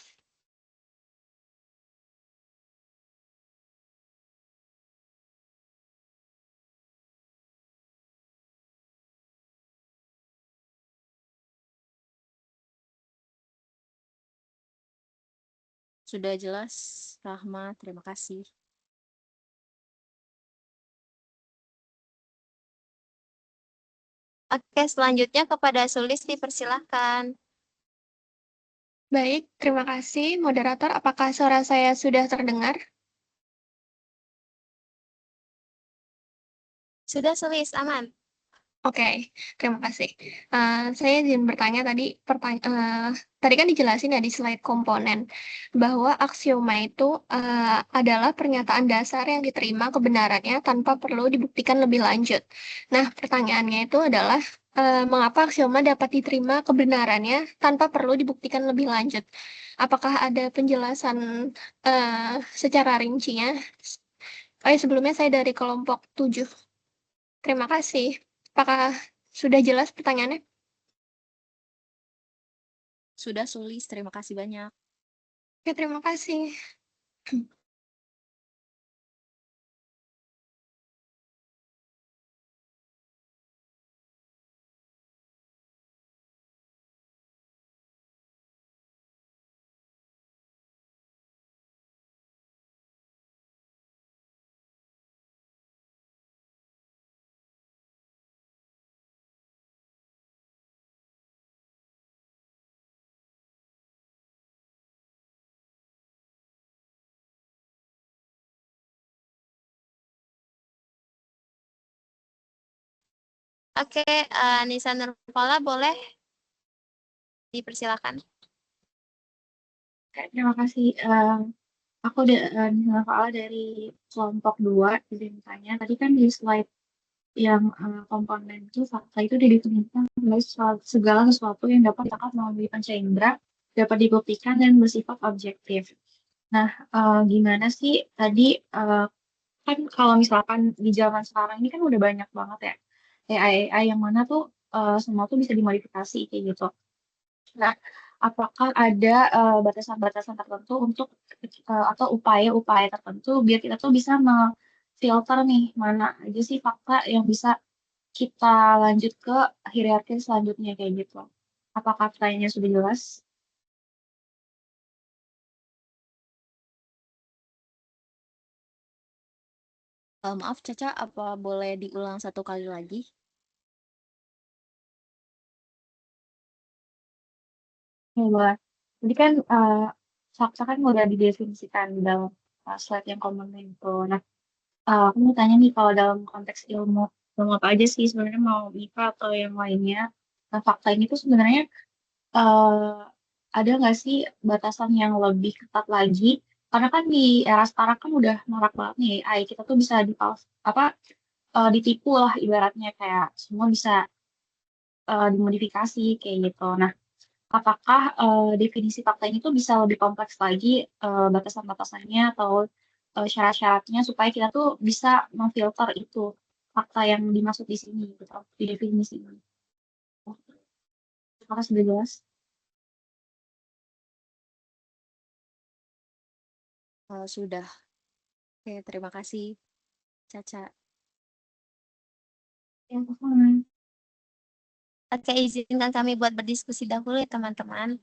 Sudah jelas, Rahma. Terima kasih. Oke, selanjutnya kepada Sulis dipersilahkan. Baik, terima kasih. Moderator, apakah suara saya sudah terdengar? Sudah Sulis, aman. Oke, terima kasih. Saya ingin bertanya tadi kan dijelasin ya di slide komponen bahwa aksioma itu adalah pernyataan dasar yang diterima kebenarannya tanpa perlu dibuktikan lebih lanjut. Nah, pertanyaannya itu adalah mengapa aksioma dapat diterima kebenarannya tanpa perlu dibuktikan lebih lanjut? Apakah ada penjelasan secara rincinya? Sebelumnya saya dari kelompok 7. Terima kasih. Apakah sudah jelas pertanyaannya? Sudah, Sulis. Terima kasih banyak. Oke, terima kasih. Oke, Nisa Nurfala boleh dipersilakan. Oke, terima kasih. Aku Nisa Fala dari kelompok 2. Jadi misalnya tadi kan di slide yang komponen itu fakta itu didefinisikan sebagai segala sesuatu yang dapat ditangkap melalui panca indera, dapat dibuktikan dan bersifat objektif. Nah, gimana sih tadi kan kalau misalkan di zaman sekarang ini kan udah banyak banget ya AI yang mana tuh semua tuh bisa dimodifikasi kayak gitu. Nah, apakah ada batasan-batasan tertentu untuk atau upaya-upaya tertentu biar kita tuh bisa filter nih mana aja sih fakta yang bisa kita lanjut ke hierarki selanjutnya kayak gitu. Apakah pertanyaannya sudah jelas? Maaf, Caca, apa boleh diulang satu kali lagi? Ya, boleh. Jadi kan fakta kan udah didefinisikan dalam slide yang komponen itu. Nah, aku mau tanya nih kalau dalam konteks ilmu apa aja sih sebenarnya mau MIPA atau yang lainnya. Nah, fakta ini tuh sebenarnya eh, ada nggak sih batasan yang lebih ketat lagi? Karena kan di era sekarang kan udah marak banget nih AI. Kita tuh bisa ditipu lah ibaratnya kayak semua bisa dimodifikasi kayak gitu. Nah, apakah definisi fakta ini tuh bisa lebih kompleks lagi batasan-batasannya atau syarat-syaratnya supaya kita tuh bisa memfilter itu fakta yang dimaksud di sini gitu di definisi ini. Apakah sudah jelas? Sudah. Oke, terima kasih, Caca. Yang pertama. Oke, izinkan kami buat berdiskusi dahulu ya teman-teman.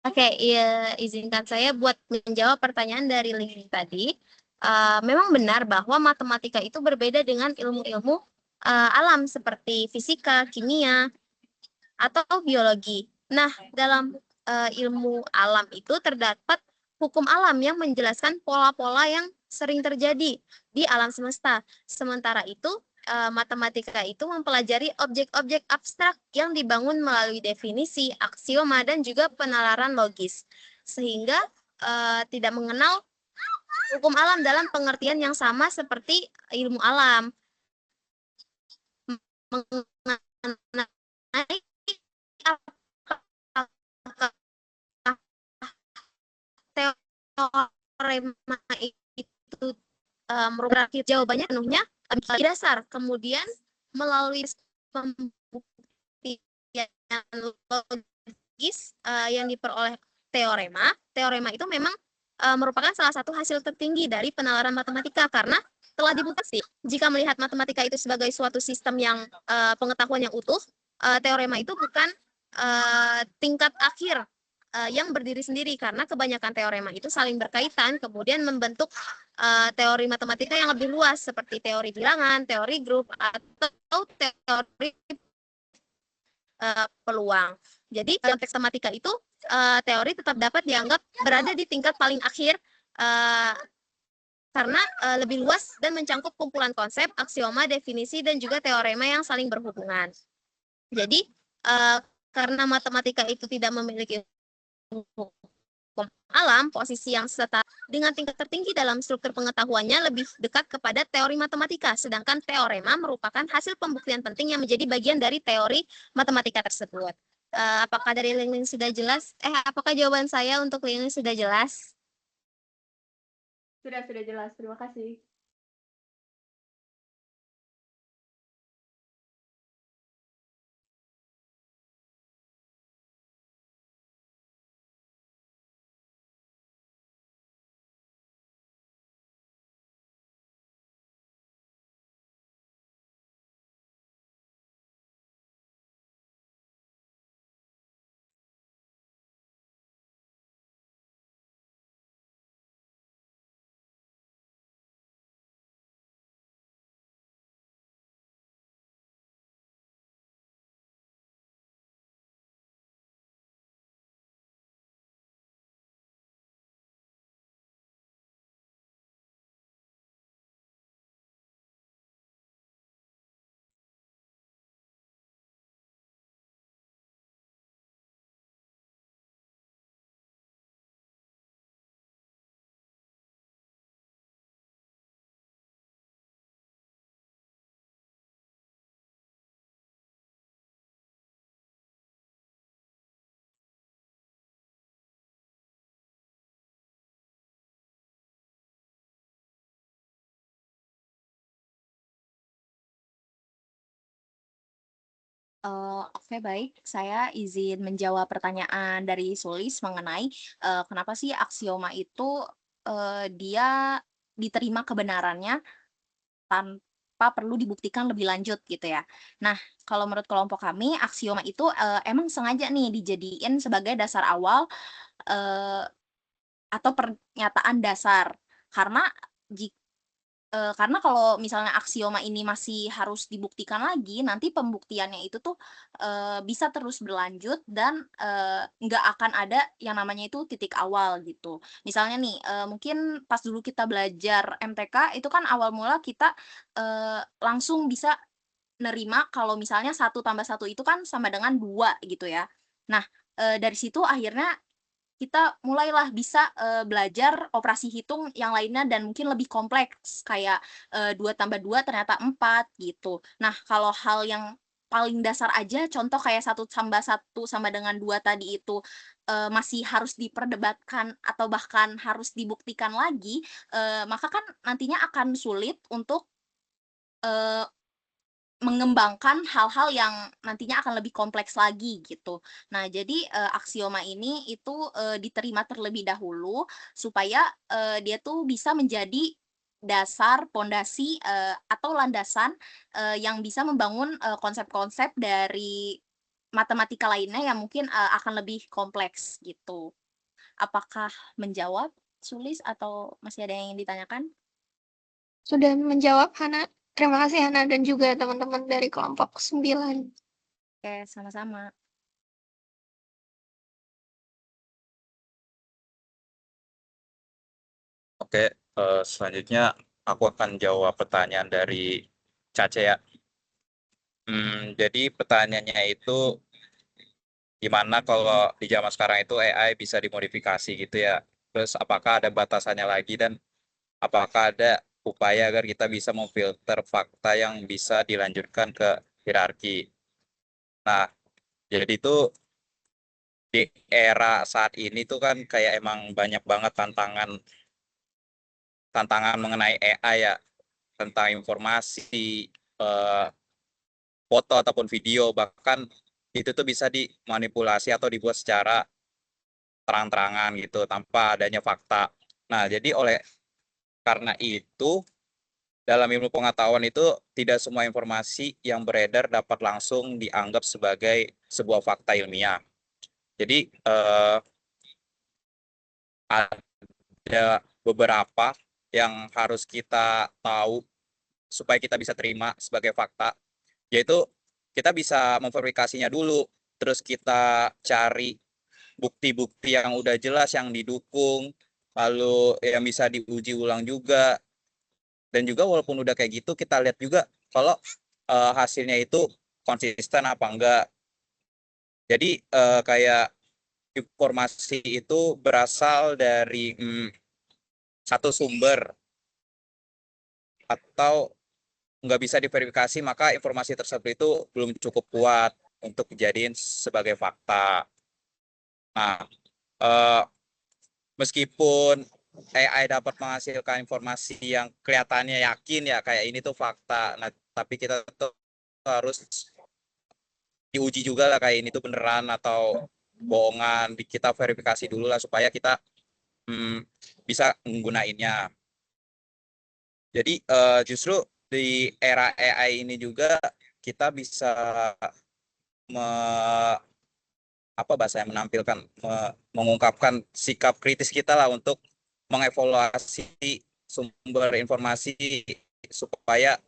Oke, iya, izinkan saya buat menjawab pertanyaan dari Lini tadi. Memang benar bahwa matematika itu berbeda dengan ilmu-ilmu alam seperti fisika, kimia, atau biologi. Nah, dalam ilmu alam itu terdapat hukum alam yang menjelaskan pola-pola yang sering terjadi di alam semesta. Sementara itu, matematika itu mempelajari objek-objek abstrak yang dibangun melalui definisi, aksioma, dan juga penalaran logis. Sehingga tidak mengenal hukum alam dalam pengertian yang sama seperti ilmu alam. Mengenai apakah teorema itu merupakan jawabannya penuhnya dasar. Kemudian melalui pembuktian logis yang diperoleh teorema itu memang merupakan salah satu hasil tertinggi dari penalaran matematika karena telah dibuktikan jika melihat matematika itu sebagai suatu sistem yang pengetahuan yang utuh, teorema itu bukan tingkat akhir yang berdiri sendiri karena kebanyakan teorema itu saling berkaitan kemudian membentuk teori matematika yang lebih luas seperti teori bilangan, teori grup, atau teori peluang. Jadi dalam teks matematika itu teori tetap dapat dianggap berada di tingkat paling akhir karena lebih luas dan mencangkup kumpulan konsep, aksioma, definisi, dan juga teorema yang saling berhubungan. Jadi karena matematika itu tidak memiliki hukum alam, posisi yang setara dengan tingkat tertinggi dalam struktur pengetahuannya lebih dekat kepada teori matematika, sedangkan teorema merupakan hasil pembuktian penting yang menjadi bagian dari teori matematika tersebut. Apakah dari Ling sudah jelas? Apakah jawaban saya untuk Ling sudah jelas? Sudah jelas. Terima kasih. Oke, baik. Saya izin menjawab pertanyaan dari Sulis mengenai kenapa sih aksioma itu dia diterima kebenarannya tanpa perlu dibuktikan lebih lanjut gitu ya. Nah, kalau menurut kelompok kami, aksioma itu emang sengaja nih dijadiin sebagai dasar awal atau pernyataan dasar. Karena karena kalau misalnya aksioma ini masih harus dibuktikan lagi, nanti pembuktiannya itu tuh bisa terus berlanjut dan nggak akan ada yang namanya itu titik awal gitu. Misalnya nih, mungkin pas dulu kita belajar MTK itu kan awal mula kita langsung bisa nerima kalau misalnya 1 tambah 1 itu kan sama dengan 2 gitu ya. Nah, dari situ akhirnya kita mulailah bisa belajar operasi hitung yang lainnya dan mungkin lebih kompleks kayak 2 tambah 2 ternyata 4 gitu. Nah, kalau hal yang paling dasar aja contoh kayak 1 tambah 1 sama dengan 2 tadi itu masih harus diperdebatkan atau bahkan harus dibuktikan lagi, maka kan nantinya akan sulit untuk mengembangkan hal-hal yang nantinya akan lebih kompleks lagi gitu. Nah, jadi aksioma ini itu diterima terlebih dahulu supaya dia tuh bisa menjadi dasar, pondasi atau landasan yang bisa membangun konsep-konsep dari matematika lainnya yang mungkin akan lebih kompleks gitu. Apakah menjawab, Sulis, atau masih ada yang ingin ditanyakan? Sudah menjawab, Hana. Terima kasih, Hana, dan juga teman-teman dari kelompok 9. Oke, sama-sama. Oke, selanjutnya aku akan jawab pertanyaan dari Caca ya. Jadi pertanyaannya itu gimana kalau di zaman sekarang itu AI bisa dimodifikasi gitu ya. Terus apakah ada batasannya lagi dan apakah ada upaya agar kita bisa memfilter fakta yang bisa dilanjutkan ke hierarki. Nah, jadi itu di era saat ini tuh kan kayak emang banyak banget tantangan mengenai AI ya, tentang informasi, foto ataupun video, bahkan itu tuh bisa dimanipulasi atau dibuat secara terang-terangan gitu tanpa adanya fakta. Nah, jadi karena itu dalam ilmu pengetahuan itu tidak semua informasi yang beredar dapat langsung dianggap sebagai sebuah fakta ilmiah. Jadi ada beberapa yang harus kita tahu supaya kita bisa terima sebagai fakta, yaitu kita bisa memverifikasinya dulu, terus kita cari bukti-bukti yang udah jelas yang didukung, lalu yang bisa diuji ulang juga. Dan juga walaupun udah kayak gitu, kita lihat juga kalau hasilnya itu konsisten apa enggak. Jadi kayak informasi itu berasal dari satu sumber atau nggak bisa diverifikasi, maka informasi tersebut itu belum cukup kuat untuk dijadiin sebagai fakta. Nah, meskipun AI dapat menghasilkan informasi yang kelihatannya yakin ya kayak ini tuh fakta, nah tapi kita tuh harus diuji juga lah kayak ini tuh beneran atau bohongan, kita verifikasi dulu lah supaya kita bisa menggunainnya. Jadi justru di era AI ini juga kita bisa mengungkapkan sikap kritis kita lah untuk mengevaluasi sumber informasi supaya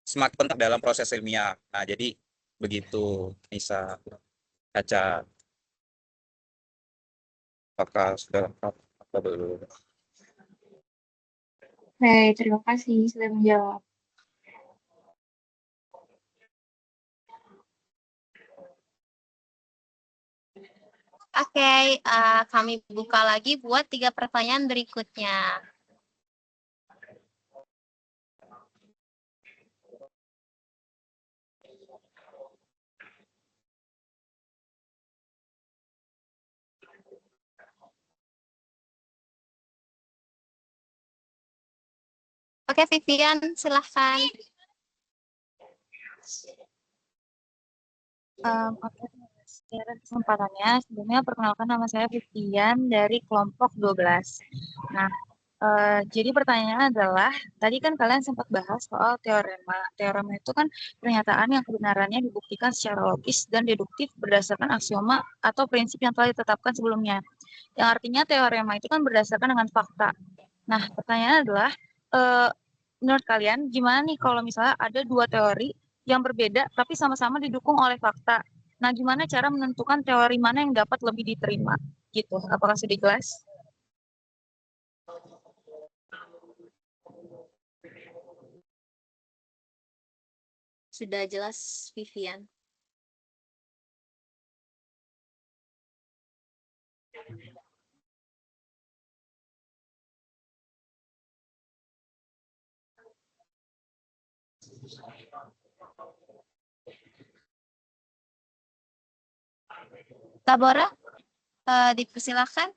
semakin penting dalam proses ilmiah. Nah, jadi begitu, Nisa, Caca. Apakah sudah lengkap atau belum? Baik, terima kasih sudah menjawab. Oke, kami buka lagi buat 3 pertanyaan berikutnya. Oke, Vivian, silahkan. Oke, terima kasih atas kesempatannya. Sebelumnya perkenalkan nama saya Vivian dari kelompok 12. Nah, jadi pertanyaannya adalah, tadi kan kalian sempat bahas soal teorema. Teorema itu kan pernyataan yang kebenarannya dibuktikan secara logis dan deduktif berdasarkan aksioma atau prinsip yang telah ditetapkan sebelumnya. Yang artinya teorema itu kan berdasarkan dengan fakta. Nah, pertanyaannya adalah, menurut kalian gimana nih kalau misalnya ada 2 teori yang berbeda tapi sama-sama didukung oleh fakta. Nah, gimana cara menentukan teori mana yang dapat lebih diterima? Gitu. Apakah sudah jelas? Sudah jelas, Vivian. Labora, dipersilakan.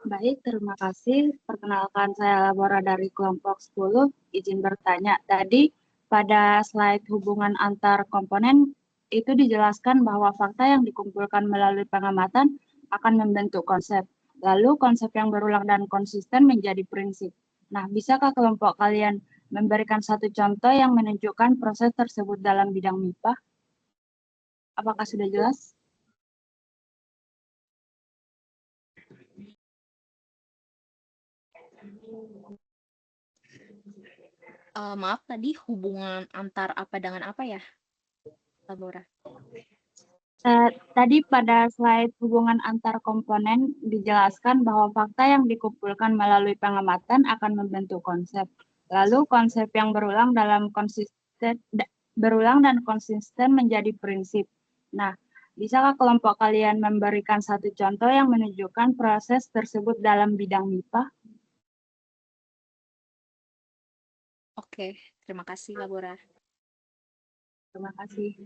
Baik, terima kasih. Perkenalkan, saya Labora dari kelompok 10. Izin bertanya, tadi pada slide hubungan antar komponen itu dijelaskan bahwa fakta yang dikumpulkan melalui pengamatan akan membentuk konsep. Lalu konsep yang berulang dan konsisten menjadi prinsip. Nah, bisakah kelompok kalian memberikan satu contoh yang menunjukkan proses tersebut dalam bidang MIPA. Apakah sudah jelas? Maaf, tadi hubungan antar apa dengan apa ya, Labora? Tadi pada slide hubungan antar komponen dijelaskan bahwa fakta yang dikumpulkan melalui pengamatan akan membentuk konsep. Lalu konsep yang berulang dan konsisten menjadi prinsip. Nah, bisakah kelompok kalian memberikan satu contoh yang menunjukkan proses tersebut dalam bidang MIPA? Oke, terima kasih Labora. Terima kasih.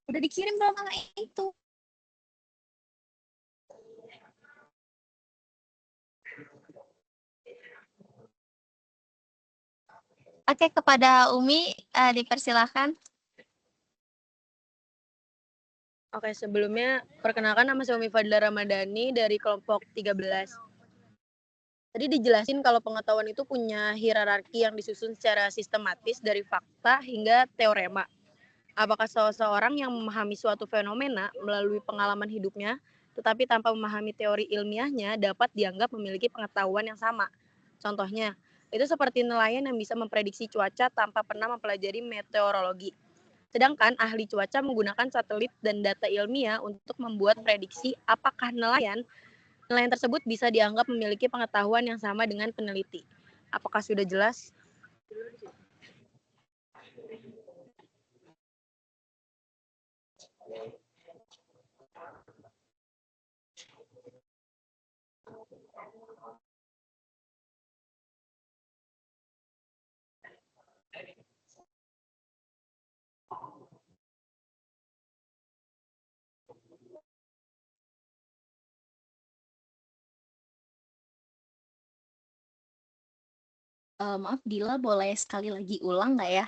Udah dikirim belum sama itu? Oke, kepada Umi dipersilahkan. Oke, sebelumnya perkenalkan nama saya Umi Fadila Ramadhani dari kelompok 13. Tadi dijelasin kalau pengetahuan itu punya hierarki yang disusun secara sistematis dari fakta hingga teorema. Apakah seseorang yang memahami suatu fenomena melalui pengalaman hidupnya, tetapi tanpa memahami teori ilmiahnya dapat dianggap memiliki pengetahuan yang sama? Contohnya, itu seperti nelayan yang bisa memprediksi cuaca tanpa pernah mempelajari meteorologi. Sedangkan ahli cuaca menggunakan satelit dan data ilmiah untuk membuat prediksi apakah nelayan tersebut bisa dianggap memiliki pengetahuan yang sama dengan peneliti. Apakah sudah jelas? Maaf Dila, boleh sekali lagi ulang nggak ya?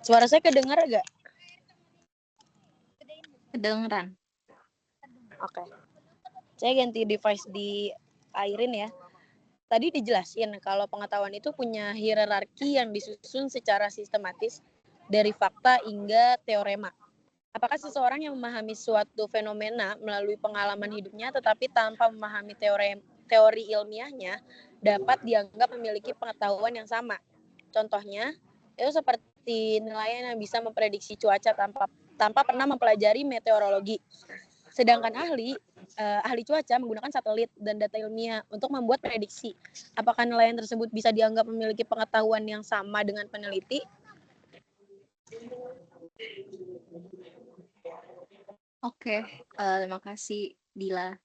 Suara saya kedengar nggak? Kedengeran. Oke. Saya ganti device di Airin ya. Tadi dijelasin kalau pengetahuan itu punya hierarki yang disusun secara sistematis dari fakta hingga teorema. Apakah seseorang yang memahami suatu fenomena melalui pengalaman hidupnya tetapi tanpa memahami teori ilmiahnya dapat dianggap memiliki pengetahuan yang sama? Contohnya, itu seperti nelayan yang bisa memprediksi cuaca tanpa pernah mempelajari meteorologi. Sedangkan ahli cuaca menggunakan satelit dan data ilmiah untuk membuat prediksi. Apakah nelayan tersebut bisa dianggap memiliki pengetahuan yang sama dengan peneliti? Oke, terima kasih Dila.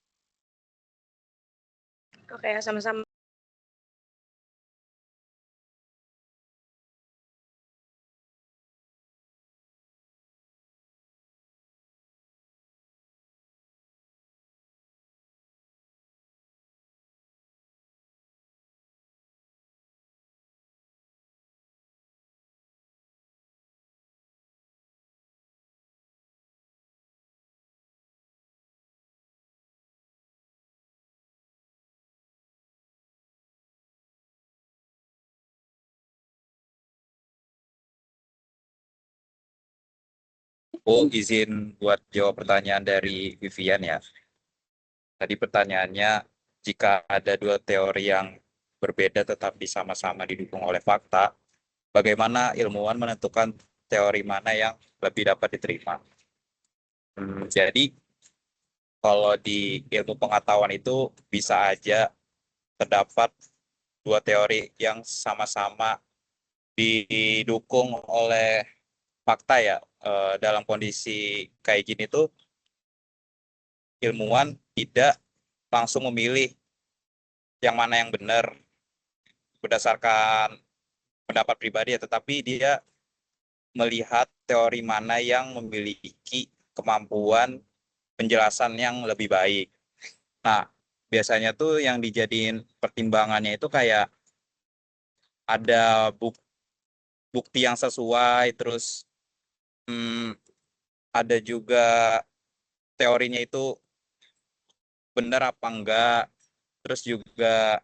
Oke, sama-sama. Aku izin buat jawab pertanyaan dari Vivian ya. Tadi pertanyaannya, jika ada dua teori yang berbeda tetapi sama-sama didukung oleh fakta, bagaimana ilmuwan menentukan teori mana yang lebih dapat diterima? Jadi, kalau di ilmu pengetahuan itu bisa aja terdapat dua teori yang sama-sama didukung oleh fakta ya. Dalam kondisi kayak gini tuh ilmuwan tidak langsung memilih yang mana yang benar berdasarkan pendapat pribadi ya, tetapi dia melihat teori mana yang memiliki kemampuan penjelasan yang lebih baik. Nah, biasanya tuh yang dijadiin pertimbangannya itu kayak ada bukti yang sesuai, terus ada juga teorinya itu benar apa enggak, terus juga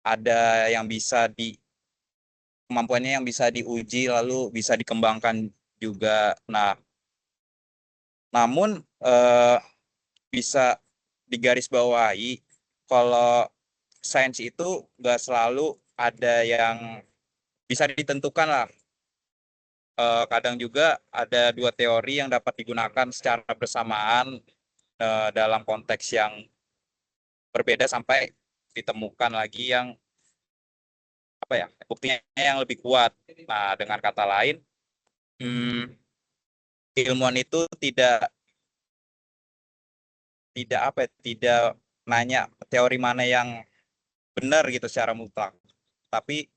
ada yang bisa kemampuannya yang bisa diuji lalu bisa dikembangkan juga. Nah, namun bisa digarisbawahi kalau sains itu nggak selalu ada yang bisa ditentukan lah. Kadang juga ada dua teori yang dapat digunakan secara bersamaan dalam konteks yang berbeda sampai ditemukan lagi yang apa ya, buktinya yang lebih kuat. Nah, dengan kata lain, ilmuwan itu tidak nanya teori mana yang benar gitu secara mutlak, tapi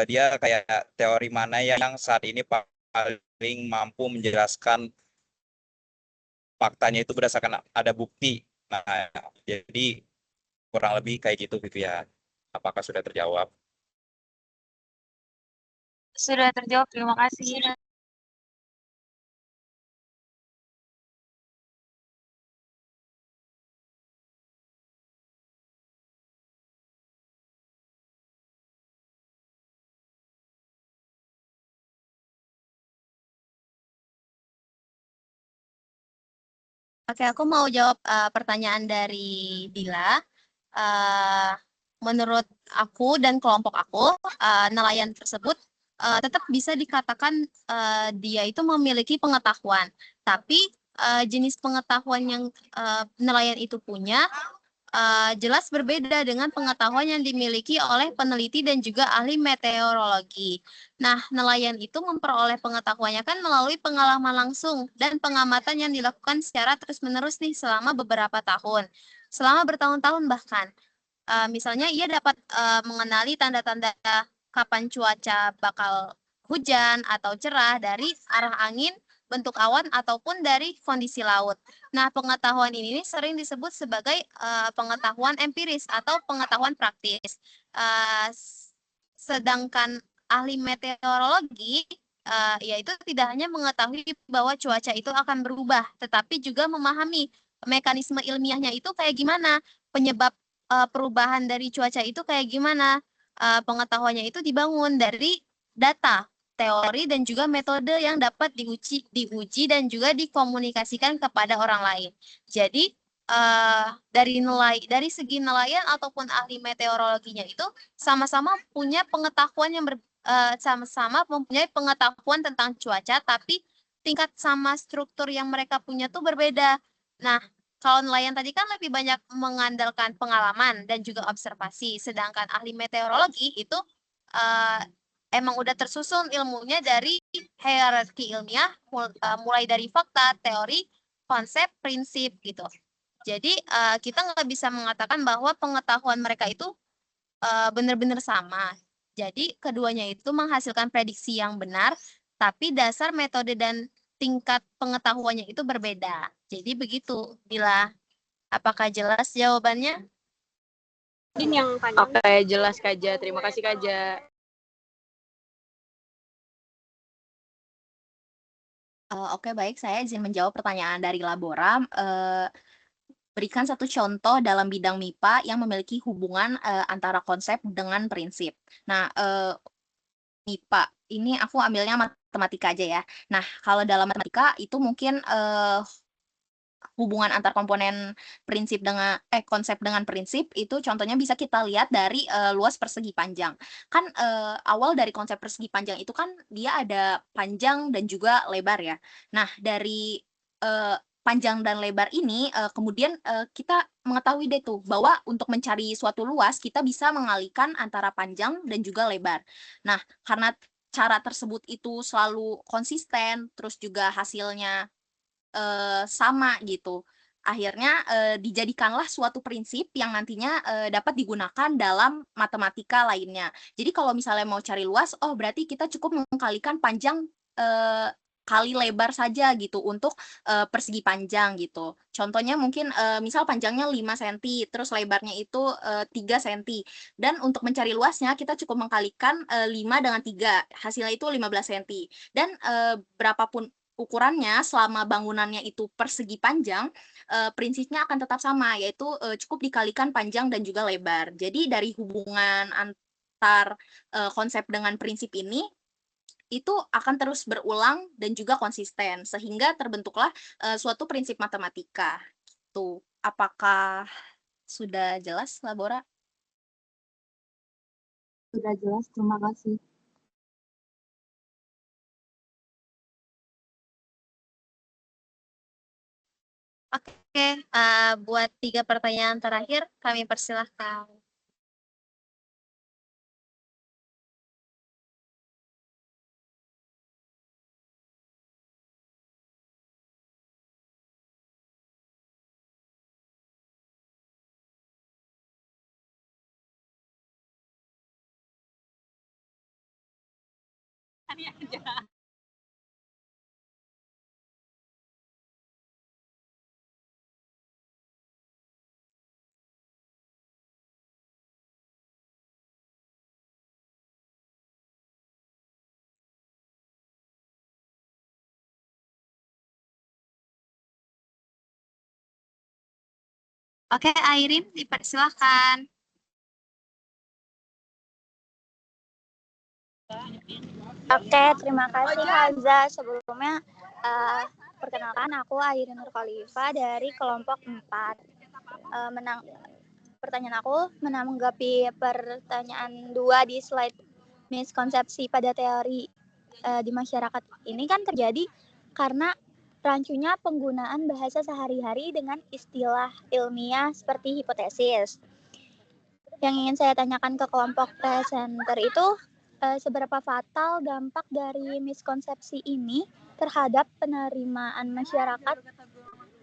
dia kayak teori mana yang saat ini paling mampu menjelaskan faktanya itu berdasarkan ada bukti. Nah, jadi kurang lebih kayak gitu ya. Apakah sudah terjawab? Sudah terjawab, terima kasih. Oke, aku mau jawab pertanyaan dari Dila. Menurut aku dan kelompok aku, nelayan tersebut tetap bisa dikatakan dia itu memiliki pengetahuan. Tapi jenis pengetahuan yang nelayan itu punya jelas berbeda dengan pengetahuan yang dimiliki oleh peneliti dan juga ahli meteorologi. Nah, nelayan itu memperoleh pengetahuannya kan melalui pengalaman langsung dan pengamatan yang dilakukan secara terus-menerus nih selama beberapa tahun. Selama bertahun-tahun bahkan. Misalnya ia dapat mengenali tanda-tanda kapan cuaca bakal hujan atau cerah dari arah angin, bentuk awan, ataupun dari kondisi laut. Nah, pengetahuan ini sering disebut sebagai pengetahuan empiris atau pengetahuan praktis. Sedangkan ahli meteorologi yaitu tidak hanya mengetahui bahwa cuaca itu akan berubah, tetapi juga memahami mekanisme ilmiahnya itu kayak gimana, penyebab perubahan dari cuaca itu kayak gimana. Pengetahuannya itu dibangun dari data, teori, dan juga metode yang dapat diuji dan juga dikomunikasikan kepada orang lain. Jadi dari segi nelayan ataupun ahli meteorologinya itu sama-sama punya pengetahuan yang sama-sama mempunyai pengetahuan tentang cuaca, tapi tingkat sama struktur yang mereka punya tuh berbeda. Nah, kalau nelayan tadi kan lebih banyak mengandalkan pengalaman dan juga observasi, sedangkan ahli meteorologi itu emang udah tersusun ilmunya dari hierarki ilmiah, mulai dari fakta, teori, konsep, prinsip gitu. Jadi kita nggak bisa mengatakan bahwa pengetahuan mereka itu benar-benar sama. Jadi keduanya itu menghasilkan prediksi yang benar, tapi dasar metode dan tingkat pengetahuannya itu berbeda. Jadi begitu, Bila. Apakah jelas jawabannya? Oke, jelas Kak Ja. Terima kasih Kak Ja. Oke, baik. Saya izin menjawab pertanyaan dari Labora. Berikan satu contoh dalam bidang MIPA yang memiliki hubungan antara konsep dengan prinsip. Nah, MIPA ini aku ambilnya matematika aja ya. Nah, kalau dalam matematika itu mungkin hubungan antar komponen prinsip dengan konsep dengan prinsip itu contohnya bisa kita lihat dari luas persegi panjang. Kan awal dari konsep persegi panjang itu kan dia ada panjang dan juga lebar ya. Nah, dari panjang dan lebar ini kemudian kita mengetahui deh tuh bahwa untuk mencari suatu luas kita bisa mengalihkan antara panjang dan juga lebar. Nah, karena cara tersebut itu selalu konsisten, terus juga hasilnya sama gitu. Akhirnya dijadikanlah suatu prinsip yang nantinya dapat digunakan dalam matematika lainnya. Jadi kalau misalnya mau cari luas, oh berarti kita cukup mengkalikan panjang kali lebar saja gitu untuk persegi panjang gitu. Contohnya mungkin misal panjangnya 5 cm, terus lebarnya itu 3 cm. Dan untuk mencari luasnya kita cukup mengkalikan 5 dengan 3, hasilnya itu 15 cm. Dan berapapun ukurannya selama bangunannya itu persegi panjang, prinsipnya akan tetap sama, yaitu cukup dikalikan panjang dan juga lebar. Jadi dari hubungan antar konsep dengan prinsip ini, itu akan terus berulang dan juga konsisten, sehingga terbentuklah suatu prinsip matematika. Gitu. Apakah sudah jelas, Labora? Sudah jelas, terima kasih. Oke, buat 3 pertanyaan terakhir kami persilahkan. Oke, Airin, dipersilahkan. Oke, terima kasih Haza. Sebelumnya, perkenalkan aku Airin Nur Khalifa dari kelompok 4. Pertanyaan aku menanggapi pertanyaan 2 di slide miskonsepsi pada teori di masyarakat ini kan terjadi karena rancunya penggunaan bahasa sehari-hari dengan istilah ilmiah seperti hipotesis. Yang ingin saya tanyakan ke kelompok presenter itu, seberapa fatal dampak dari miskonsepsi ini terhadap penerimaan masyarakat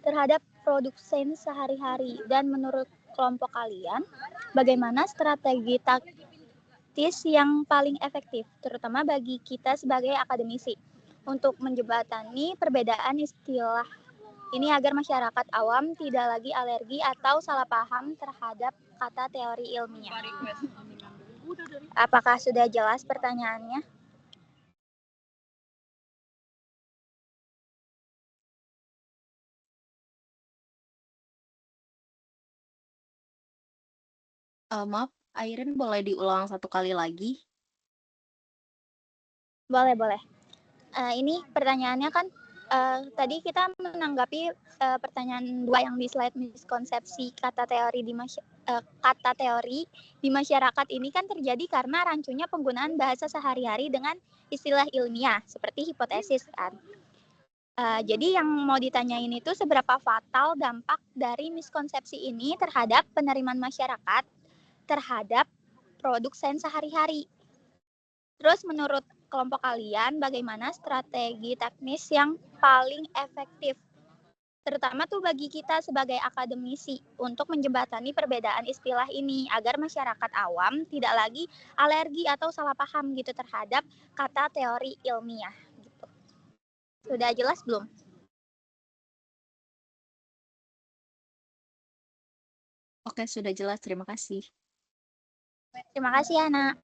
terhadap produk sains sehari-hari, dan menurut kelompok kalian, bagaimana strategi taktis yang paling efektif, terutama bagi kita sebagai akademisi, untuk menjembatani perbedaan istilah ini agar masyarakat awam tidak lagi alergi atau salah paham terhadap kata teori ilmiah. Apakah sudah jelas pertanyaannya? Maaf, Airin boleh diulang 1 kali lagi? Boleh, boleh. Ini pertanyaannya kan tadi kita menanggapi pertanyaan 2 yang di slide miskonsepsi kata teori di masyarakat ini kan terjadi karena rancunya penggunaan bahasa sehari-hari dengan istilah ilmiah seperti hipotesis kan. Jadi yang mau ditanyain itu seberapa fatal dampak dari miskonsepsi ini terhadap penerimaan masyarakat terhadap produk sains sehari-hari. Terus menurut kelompok kalian bagaimana strategi teknis yang paling efektif, terutama tuh bagi kita sebagai akademisi, untuk menjembatani perbedaan istilah ini agar masyarakat awam tidak lagi alergi atau salah paham gitu terhadap kata teori ilmiah gitu. Sudah jelas belum? Oke, sudah jelas. Terima kasih. Terima kasih, Ana.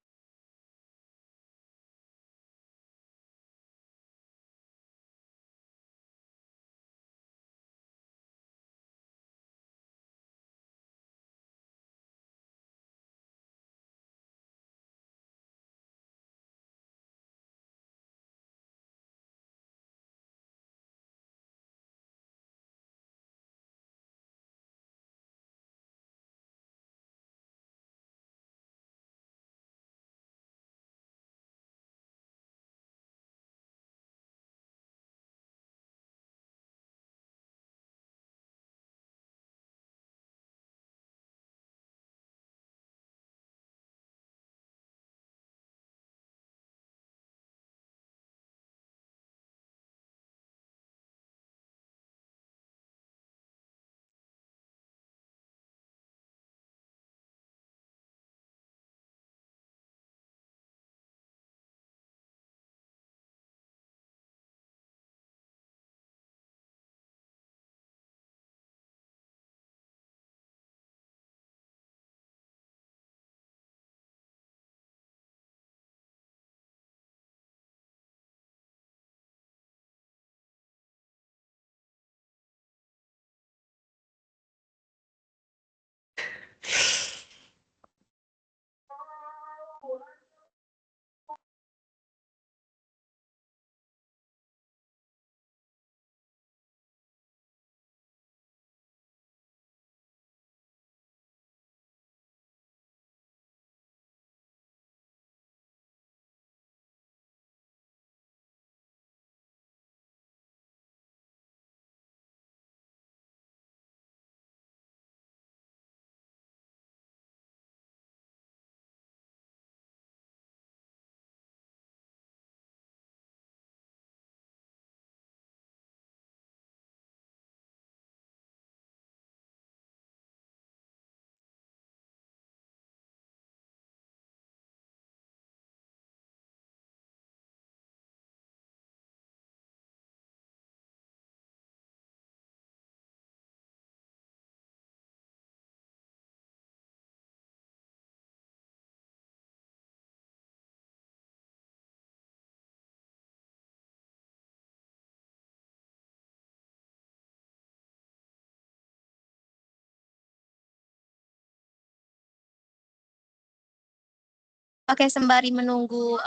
Oke, sembari menunggu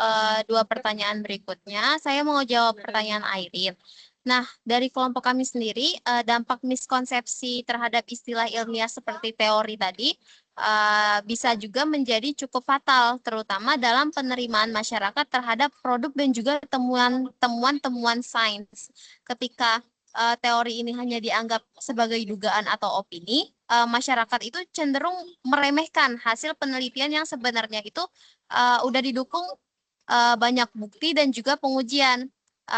dua pertanyaan berikutnya, saya mau jawab pertanyaan Airin. Nah, dari kelompok kami sendiri, dampak miskonsepsi terhadap istilah ilmiah seperti teori tadi bisa juga menjadi cukup fatal, terutama dalam penerimaan masyarakat terhadap produk dan juga temuan-temuan sains. Ketika teori ini hanya dianggap sebagai dugaan atau opini, masyarakat itu cenderung meremehkan hasil penelitian yang sebenarnya itu udah didukung banyak bukti dan juga pengujian.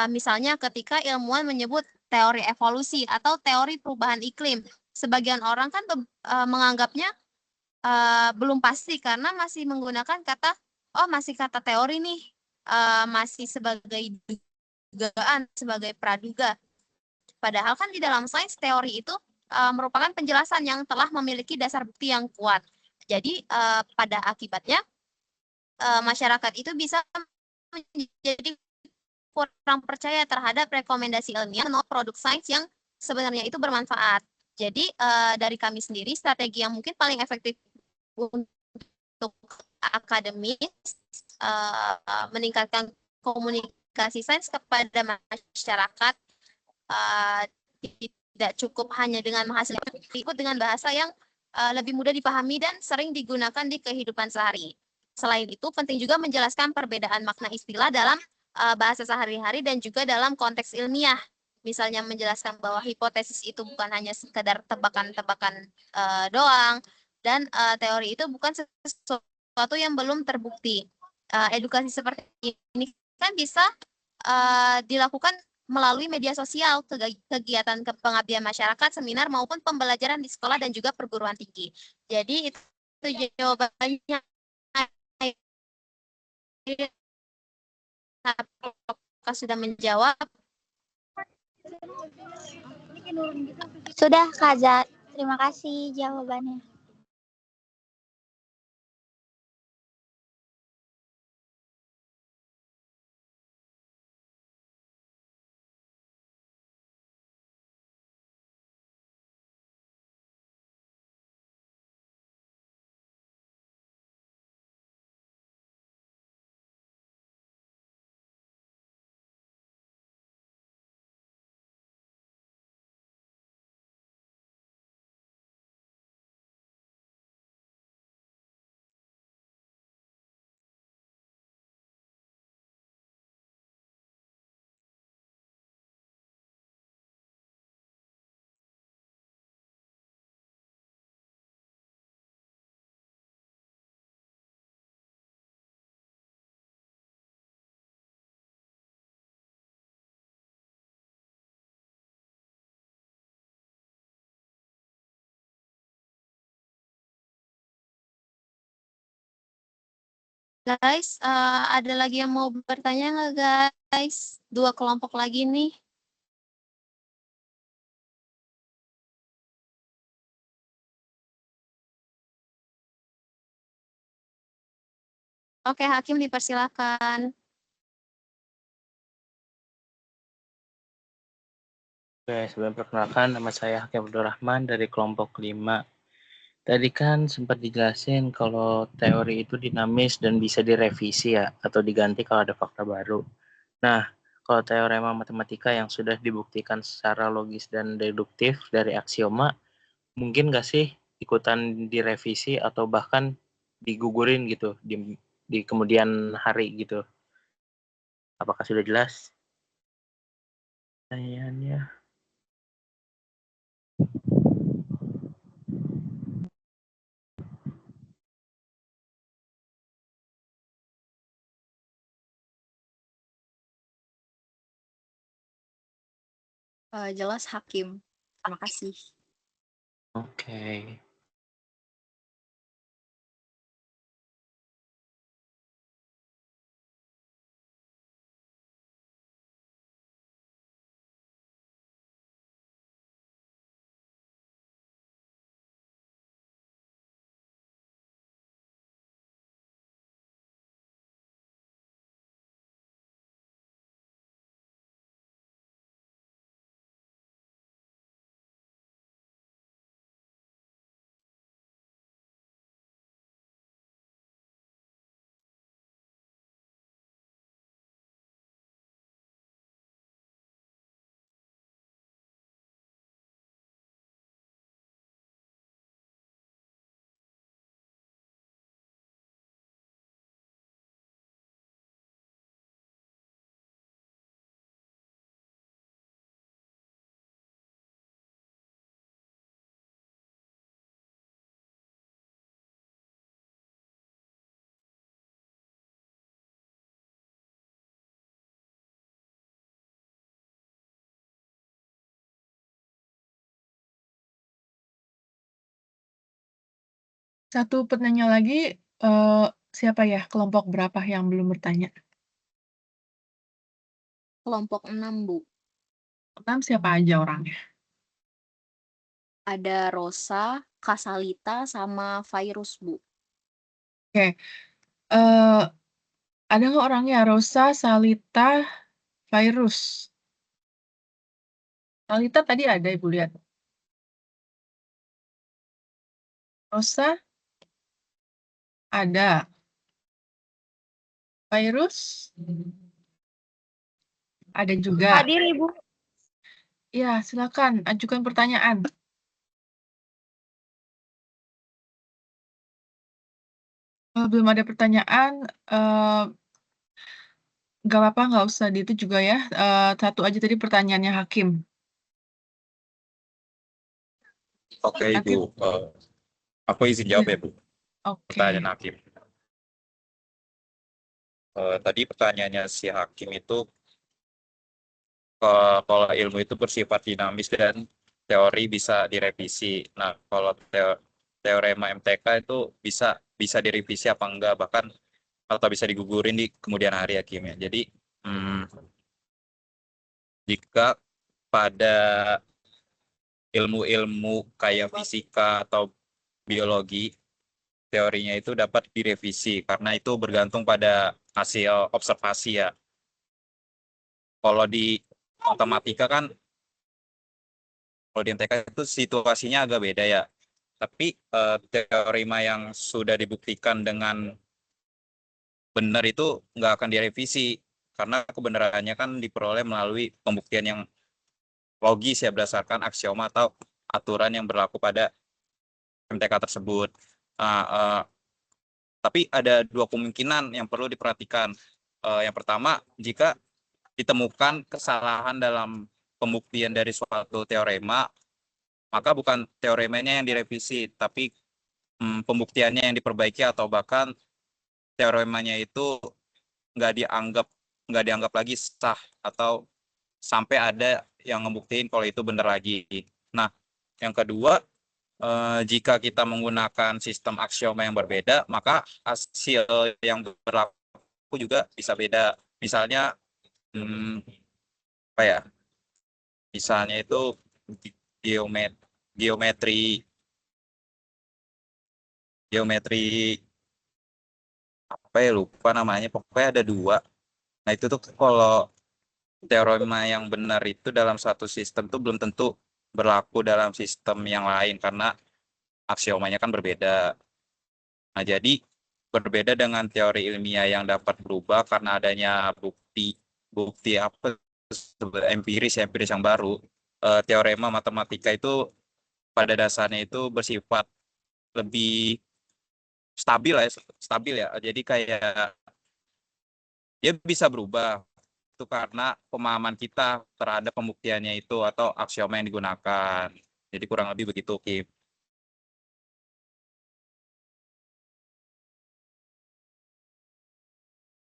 Misalnya ketika ilmuwan menyebut teori evolusi atau teori perubahan iklim, sebagian orang kan menganggapnya belum pasti karena masih menggunakan kata, oh masih kata teori nih, masih sebagai dugaan, sebagai praduga. Padahal kan di dalam sains teori itu merupakan penjelasan yang telah memiliki dasar bukti yang kuat. Jadi pada akibatnya masyarakat itu bisa menjadi kurang percaya terhadap rekomendasi ilmiah atau produk sains yang sebenarnya itu bermanfaat. Jadi dari kami sendiri strategi yang mungkin paling efektif untuk akademis meningkatkan komunikasi sains kepada masyarakat tidak cukup hanya dengan menghasilkan ikut dengan bahasa yang lebih mudah dipahami dan sering digunakan di kehidupan sehari. Selain itu, penting juga menjelaskan perbedaan makna istilah dalam bahasa sehari-hari dan juga dalam konteks ilmiah. Misalnya menjelaskan bahwa hipotesis itu bukan hanya sekedar tebakan-tebakan doang, dan teori itu bukan sesuatu yang belum terbukti. Edukasi seperti ini kan bisa dilakukan melalui media sosial, kegiatan pengabdian masyarakat, seminar maupun pembelajaran di sekolah dan juga perguruan tinggi. Jadi itu jawabannya. Apakah sudah menjawab? Sudah, Kak Zat. Terima kasih jawabannya. Guys, ada lagi yang mau bertanya nggak guys? Dua kelompok lagi nih. Oke, Hakim dipersilakan. Oke, sebelum perkenalkan, nama saya Hakim Abdul Rahman dari kelompok 5. Tadi kan sempat dijelasin kalau teori itu dinamis dan bisa direvisi ya, atau diganti kalau ada fakta baru. Nah, kalau teorema matematika yang sudah dibuktikan secara logis dan deduktif dari aksioma, mungkin nggak sih ikutan direvisi atau bahkan digugurin gitu di kemudian hari gitu? Apakah sudah jelas? Pertanyaannya. Jelas Hakim. Terima kasih. Oke. Satu penanya lagi, siapa ya? Kelompok berapa yang belum bertanya? Kelompok 6, Bu. 6 siapa aja orangnya? Ada Rosa, Kasalita, sama Virus, Bu. Oke, ada nggak orangnya? Rosa, Salita, Virus. Salita tadi ada Ibu lihat. Rosa ada. Virus ada juga. Hadir, Ibu. Ya, silakan ajukan pertanyaan. Kalau belum ada pertanyaan, nggak apa-apa, nggak usah di itu juga ya. Satu aja tadi pertanyaannya Hakim. Oke, Hakim. Ibu. Aku izin jawab ya, Bu. Oke. Pertanyaan Hakim. Tadi pertanyaannya si Hakim itu, kalau ilmu itu bersifat dinamis dan teori bisa direvisi. Nah, kalau teorema MTK itu bisa direvisi apa enggak, bahkan atau bisa digugurin di kemudian hari Hakim ya. Jadi, jika pada ilmu-ilmu kayak fisika atau biologi, teorinya itu dapat direvisi karena itu bergantung pada hasil observasi ya. Kalau di matematika kan, kalau di MTK itu situasinya agak beda ya. Tapi teorema yang sudah dibuktikan dengan benar itu nggak akan direvisi karena kebenarannya kan diperoleh melalui pembuktian yang logis ya berdasarkan aksioma atau aturan yang berlaku pada MTK tersebut. Tapi ada dua kemungkinan yang perlu diperhatikan. Yang pertama, jika ditemukan kesalahan dalam pembuktian dari suatu teorema, maka bukan teoremanya yang direvisi, tapi pembuktiannya yang diperbaiki atau bahkan teoremanya itu nggak dianggap lagi sah atau sampai ada yang ngebuktiin kalau itu benar lagi. Nah, yang kedua, jika kita menggunakan sistem aksioma yang berbeda, maka hasil yang berlaku juga bisa beda. Misalnya, apa ya? Misalnya itu geometri apa ya, lupa namanya, pokoknya ada dua. Nah itu tuh kalau teorema yang benar itu dalam satu sistem tuh belum tentu berlaku dalam sistem yang lain karena aksiomanya kan berbeda. Nah jadi berbeda dengan teori ilmiah yang dapat berubah karena adanya bukti apa empiris yang baru. Teorema matematika itu pada dasarnya itu bersifat lebih stabil ya. Jadi kayak dia bisa berubah itu karena pemahaman kita terhadap pembuktiannya itu atau aksioma yang digunakan. Jadi kurang lebih begitu, Kim.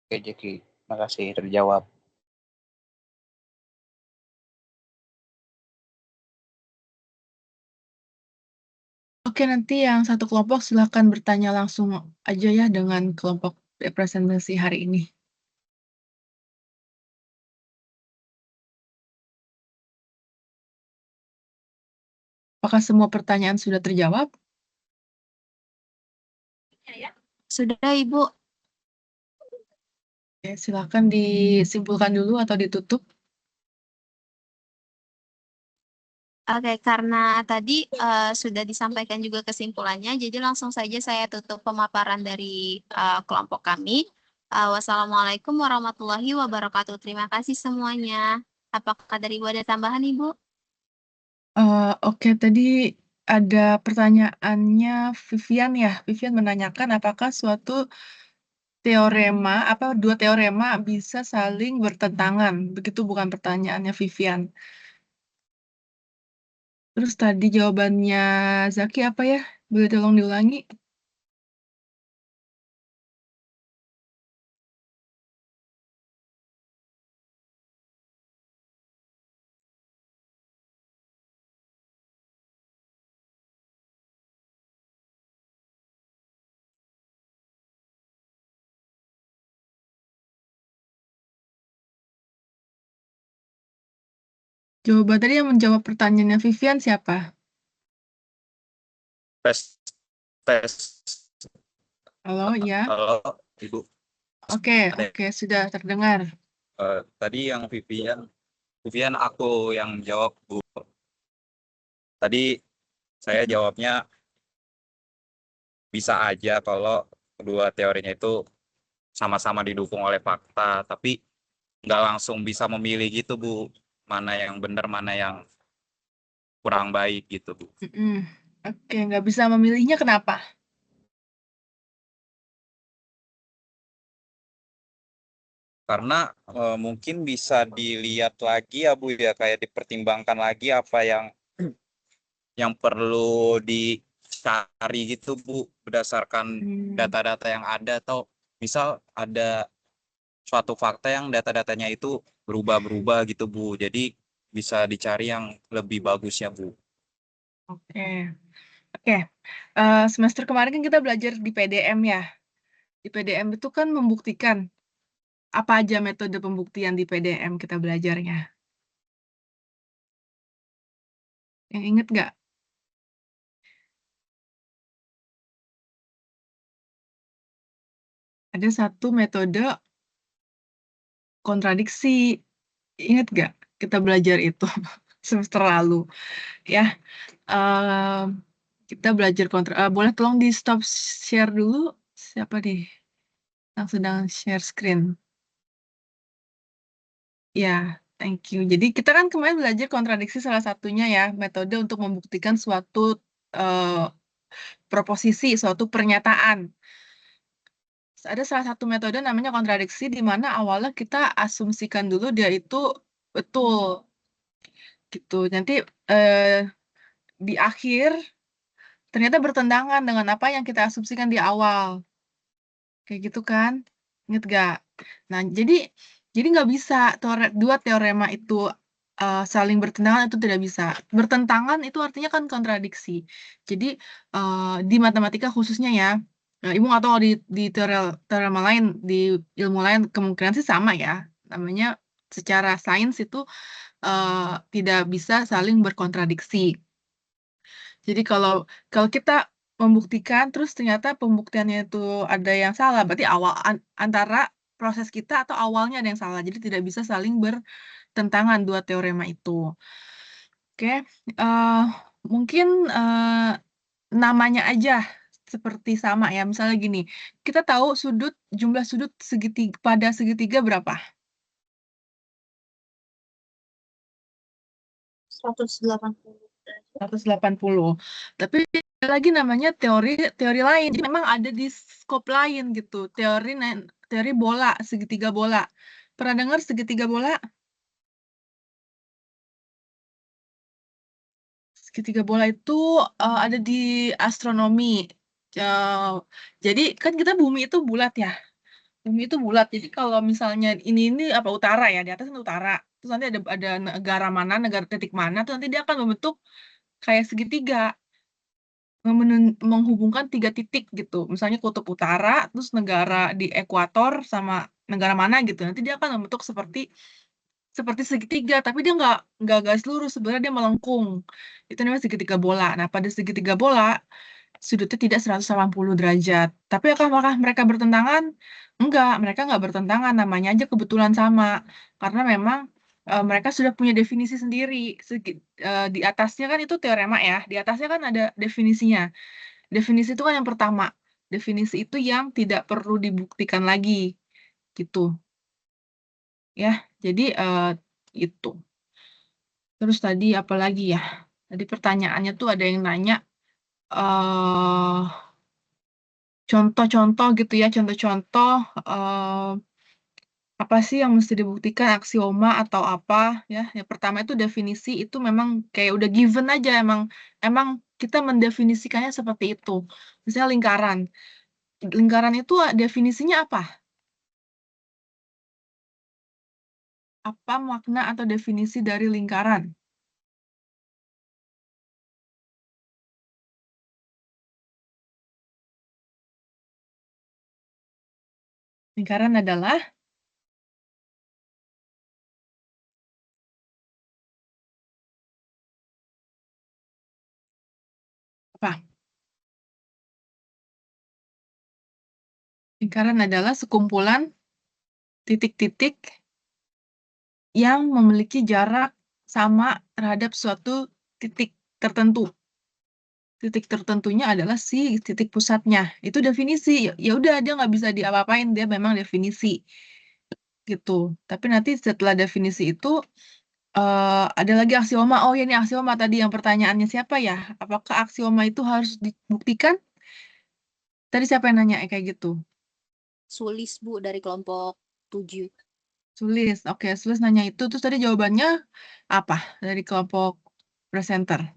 Oke, Jeki. Makasih terjawab. Oke, nanti yang satu kelompok silakan bertanya langsung aja ya dengan kelompok representasi hari ini. Apakah semua pertanyaan sudah terjawab? Sudah, Ibu. Oke, silakan disimpulkan dulu atau ditutup. Oke, karena tadi sudah disampaikan juga kesimpulannya, jadi langsung saja saya tutup pemaparan dari kelompok kami. Wassalamualaikum warahmatullahi wabarakatuh. Terima kasih semuanya. Apakah dari Ibu ada tambahan, Ibu? Oke, tadi ada pertanyaannya Vivian ya. Vivian menanyakan apakah suatu dua teorema bisa saling bertentangan. Begitu bukan pertanyaannya Vivian. Terus tadi jawabannya Zaki apa ya? Boleh tolong diulangi? Coba tadi yang menjawab pertanyaannya Vivian siapa? Tes, tes. Halo, iya. Halo, Ibu. Oke, sudah terdengar. Tadi yang Vivian aku yang jawab, Bu. Tadi saya jawabnya bisa aja kalau kedua teorinya itu sama-sama didukung oleh fakta, tapi nggak langsung bisa memilih gitu, Bu. Mana yang benar, mana yang kurang baik gitu, Bu. Oke, nggak bisa memilihnya kenapa? Karena mungkin bisa dilihat lagi ya, Bu, ya, kayak dipertimbangkan lagi apa yang perlu dicari gitu, Bu, berdasarkan data-data yang ada, atau misal ada suatu fakta yang data-datanya itu berubah-berubah gitu, Bu. Jadi bisa dicari yang lebih bagusnya, Bu. Oke. Semester kemarin kan kita belajar di PDM ya. Di PDM itu kan membuktikan apa aja metode pembuktian di PDM kita belajarnya. Yang inget nggak? Ada satu metode kontradiksi. Ingat nggak? Kita belajar itu semester lalu. Ya, kita belajar boleh tolong di stop share dulu? Siapa nih yang sedang share screen? Ya, thank you. Jadi kita kan kemarin belajar kontradiksi salah satunya ya, metode untuk membuktikan suatu proposisi, suatu pernyataan. Ada salah satu metode namanya kontradiksi di mana awalnya kita asumsikan dulu dia itu betul. Gitu. Nanti di akhir ternyata bertentangan dengan apa yang kita asumsikan di awal. Kayak gitu kan? Ingat gak? Nah, jadi nggak bisa dua teorema itu saling bertentangan, itu tidak bisa. Bertentangan itu artinya kan kontradiksi. Jadi di matematika khususnya ya, Ibu nggak tahu di teorema lain, di ilmu lain kemungkinan sih sama ya. Namanya secara sains itu tidak bisa saling berkontradiksi. Jadi kalau kita membuktikan terus ternyata pembuktiannya itu ada yang salah, berarti antara proses kita atau awalnya ada yang salah. Jadi tidak bisa saling bertentangan dua teorema itu. Oke, mungkin namanya aja seperti sama ya. Misalnya gini, kita tahu jumlah sudut pada segitiga berapa? 180. Tapi ada lagi namanya teori lain. Jadi memang ada di skop lain gitu. Teori bola, segitiga bola. Pernah dengar segitiga bola? Segitiga bola itu ada di astronomi. Jadi kan kita bumi itu bulat ya. Bumi itu bulat. Jadi kalau misalnya ini apa utara ya, di atas kan utara. Terus nanti ada negara mana, negara titik mana, terus nanti dia akan membentuk kayak segitiga. Menghubungkan 3 titik gitu. Misalnya kutub utara, terus negara di ekuator sama negara mana gitu. Nanti dia akan membentuk seperti segitiga, tapi dia nggak garis lurus, sebenarnya dia melengkung. Itu namanya segitiga bola. Nah, pada segitiga bola sudutnya tidak 180 derajat. Tapi apakah mereka bertentangan? Enggak, mereka nggak bertentangan, namanya aja kebetulan sama. Karena memang mereka sudah punya definisi sendiri. Di atasnya kan itu teorema ya, di atasnya kan ada definisinya. Definisi itu kan yang pertama. Definisi itu yang tidak perlu dibuktikan lagi. Gitu. Ya, jadi itu. Terus tadi apa lagi ya? Tadi pertanyaannya tuh ada yang nanya contoh-contoh gitu ya, contoh-contoh apa sih yang mesti dibuktikan, aksioma atau apa ya. Yang pertama itu definisi itu memang kayak udah given aja, emang kita mendefinisikannya seperti itu. Misalnya lingkaran. Lingkaran itu definisinya apa? Apa makna atau definisi dari lingkaran? Lingkaran adalah Lingkaran adalah sekumpulan titik-titik yang memiliki jarak sama terhadap suatu titik tertentu. Titik tertentunya adalah si titik pusatnya. Itu definisi. Ya udah, dia nggak bisa diapa-apain, dia memang definisi. Gitu. Tapi nanti setelah definisi itu ada lagi aksioma. Oh ya, ini aksioma tadi yang pertanyaannya siapa ya? Apakah aksioma itu harus dibuktikan? Tadi siapa yang nanya kayak gitu? Sulis Bu dari kelompok 7. Sulis. Oke, Sulis nanya itu. Terus tadi jawabannya apa dari kelompok presenter?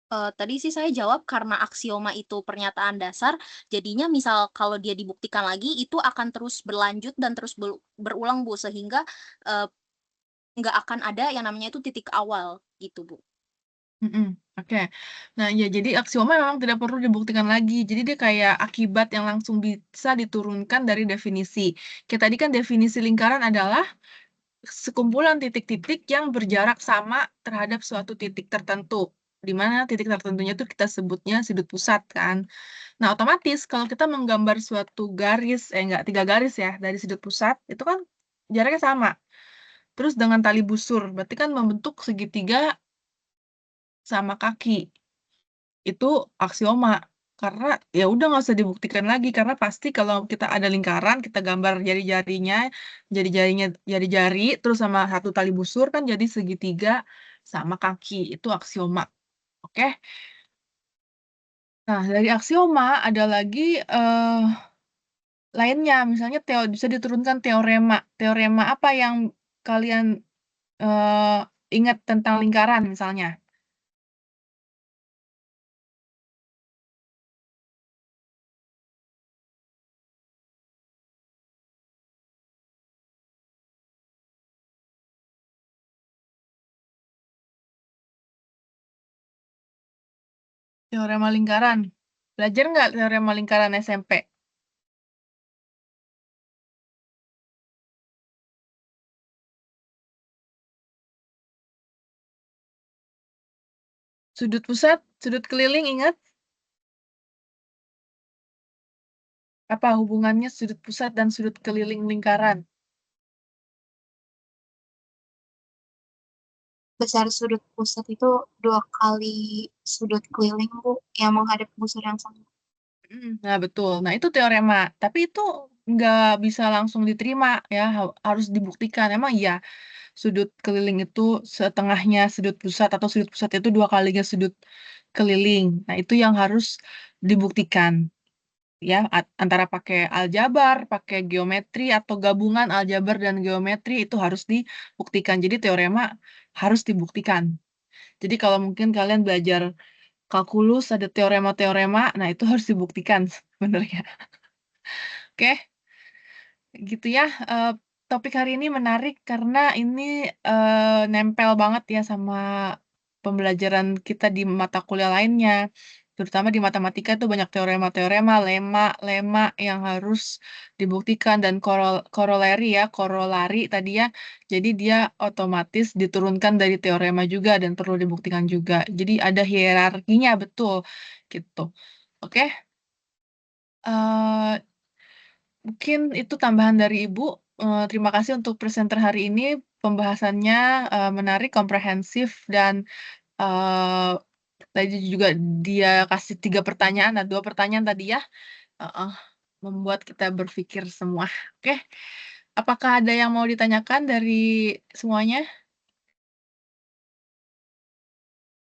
Tadi sih saya jawab karena aksioma itu pernyataan dasar, jadinya misal kalau dia dibuktikan lagi itu akan terus berlanjut dan terus berulang Bu, sehingga nggak akan ada yang namanya itu titik awal gitu Bu. Oke. Nah, ya jadi aksioma memang tidak perlu dibuktikan lagi. Jadi dia kayak akibat yang langsung bisa diturunkan dari definisi. Kayak tadi kan definisi lingkaran adalah sekumpulan titik-titik yang berjarak sama terhadap suatu titik tertentu. Di mana titik tertentunya itu kita sebutnya sudut pusat kan. Nah, otomatis kalau kita menggambar suatu garis, enggak, 3 garis ya, dari sudut pusat, itu kan jaraknya sama. Terus dengan tali busur, berarti kan membentuk segitiga sama kaki. Itu aksioma. Karena ya udah nggak usah dibuktikan lagi, karena pasti kalau kita ada lingkaran, kita gambar jari-jari, terus sama satu tali busur kan jadi segitiga sama kaki. Itu aksioma. Oke? Nah, dari aksioma ada lagi lainnya, misalnya bisa diturunkan teorema. Teorema apa yang kalian ingat tentang lingkaran misalnya? Teorema lingkaran. Belajar nggak teorema lingkaran SMP? Sudut pusat, sudut keliling, ingat? Apa hubungannya sudut pusat dan sudut keliling lingkaran? Besar sudut pusat itu 2 kali sudut keliling, Bu, yang menghadap busur yang sama. Nah, betul. Nah, itu teorema. Tapi itu nggak bisa langsung diterima ya, harus dibuktikan. Emang iya, sudut keliling itu setengahnya sudut pusat atau sudut pusat itu 2 kalinya sudut keliling. Nah, itu yang harus dibuktikan. Ya, antara pakai aljabar, pakai geometri, atau gabungan aljabar dan geometri itu harus dibuktikan. Jadi teorema harus dibuktikan. Jadi kalau mungkin kalian belajar kalkulus, ada teorema-teorema, nah itu harus dibuktikan sebenarnya. Oke, gitu ya. Topik hari ini menarik karena ini nempel banget ya sama pembelajaran kita di mata kuliah lainnya. Terutama di matematika itu banyak teorema-teorema, lema yang harus dibuktikan dan korolari ya, korolari tadi ya. Jadi dia otomatis diturunkan dari teorema juga dan perlu dibuktikan juga. Jadi ada hierarkinya betul gitu. Oke. Eh, Mungkin itu tambahan dari Ibu. Terima kasih untuk presenter hari ini. Pembahasannya menarik, komprehensif, dan tadi juga dia kasih 3 pertanyaan, nah 2 pertanyaan tadi ya, membuat kita berpikir semua. Oke, apakah ada yang mau ditanyakan dari semuanya?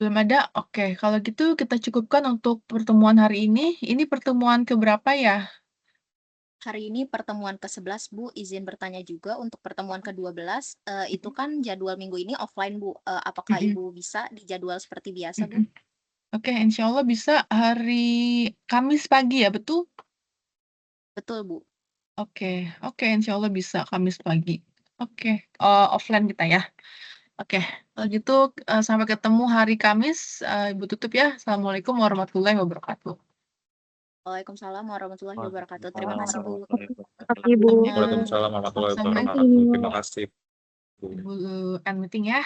Belum ada? Oke, kalau gitu kita cukupkan untuk pertemuan hari ini. Ini pertemuan keberapa ya? Hari ini pertemuan ke-11 Bu, izin bertanya juga untuk pertemuan ke-12, itu kan jadwal minggu ini offline Bu, apakah Ibu bisa dijadwal seperti biasa Bu? Oke, insya Allah bisa hari Kamis pagi ya, betul? Betul Bu. Oke, insya Allah bisa Kamis pagi. Oke, offline kita ya. Oke, kalau gitu sampai ketemu hari Kamis. Ibu tutup ya. Assalamualaikum warahmatullahi wabarakatuh. Waalaikumsalam warahmatullahi wabarakatuh. Terima kasih Bu. Waalaikumsalam warahmatullahi wabarakatuh. Terima kasih. Ibu end meeting ya.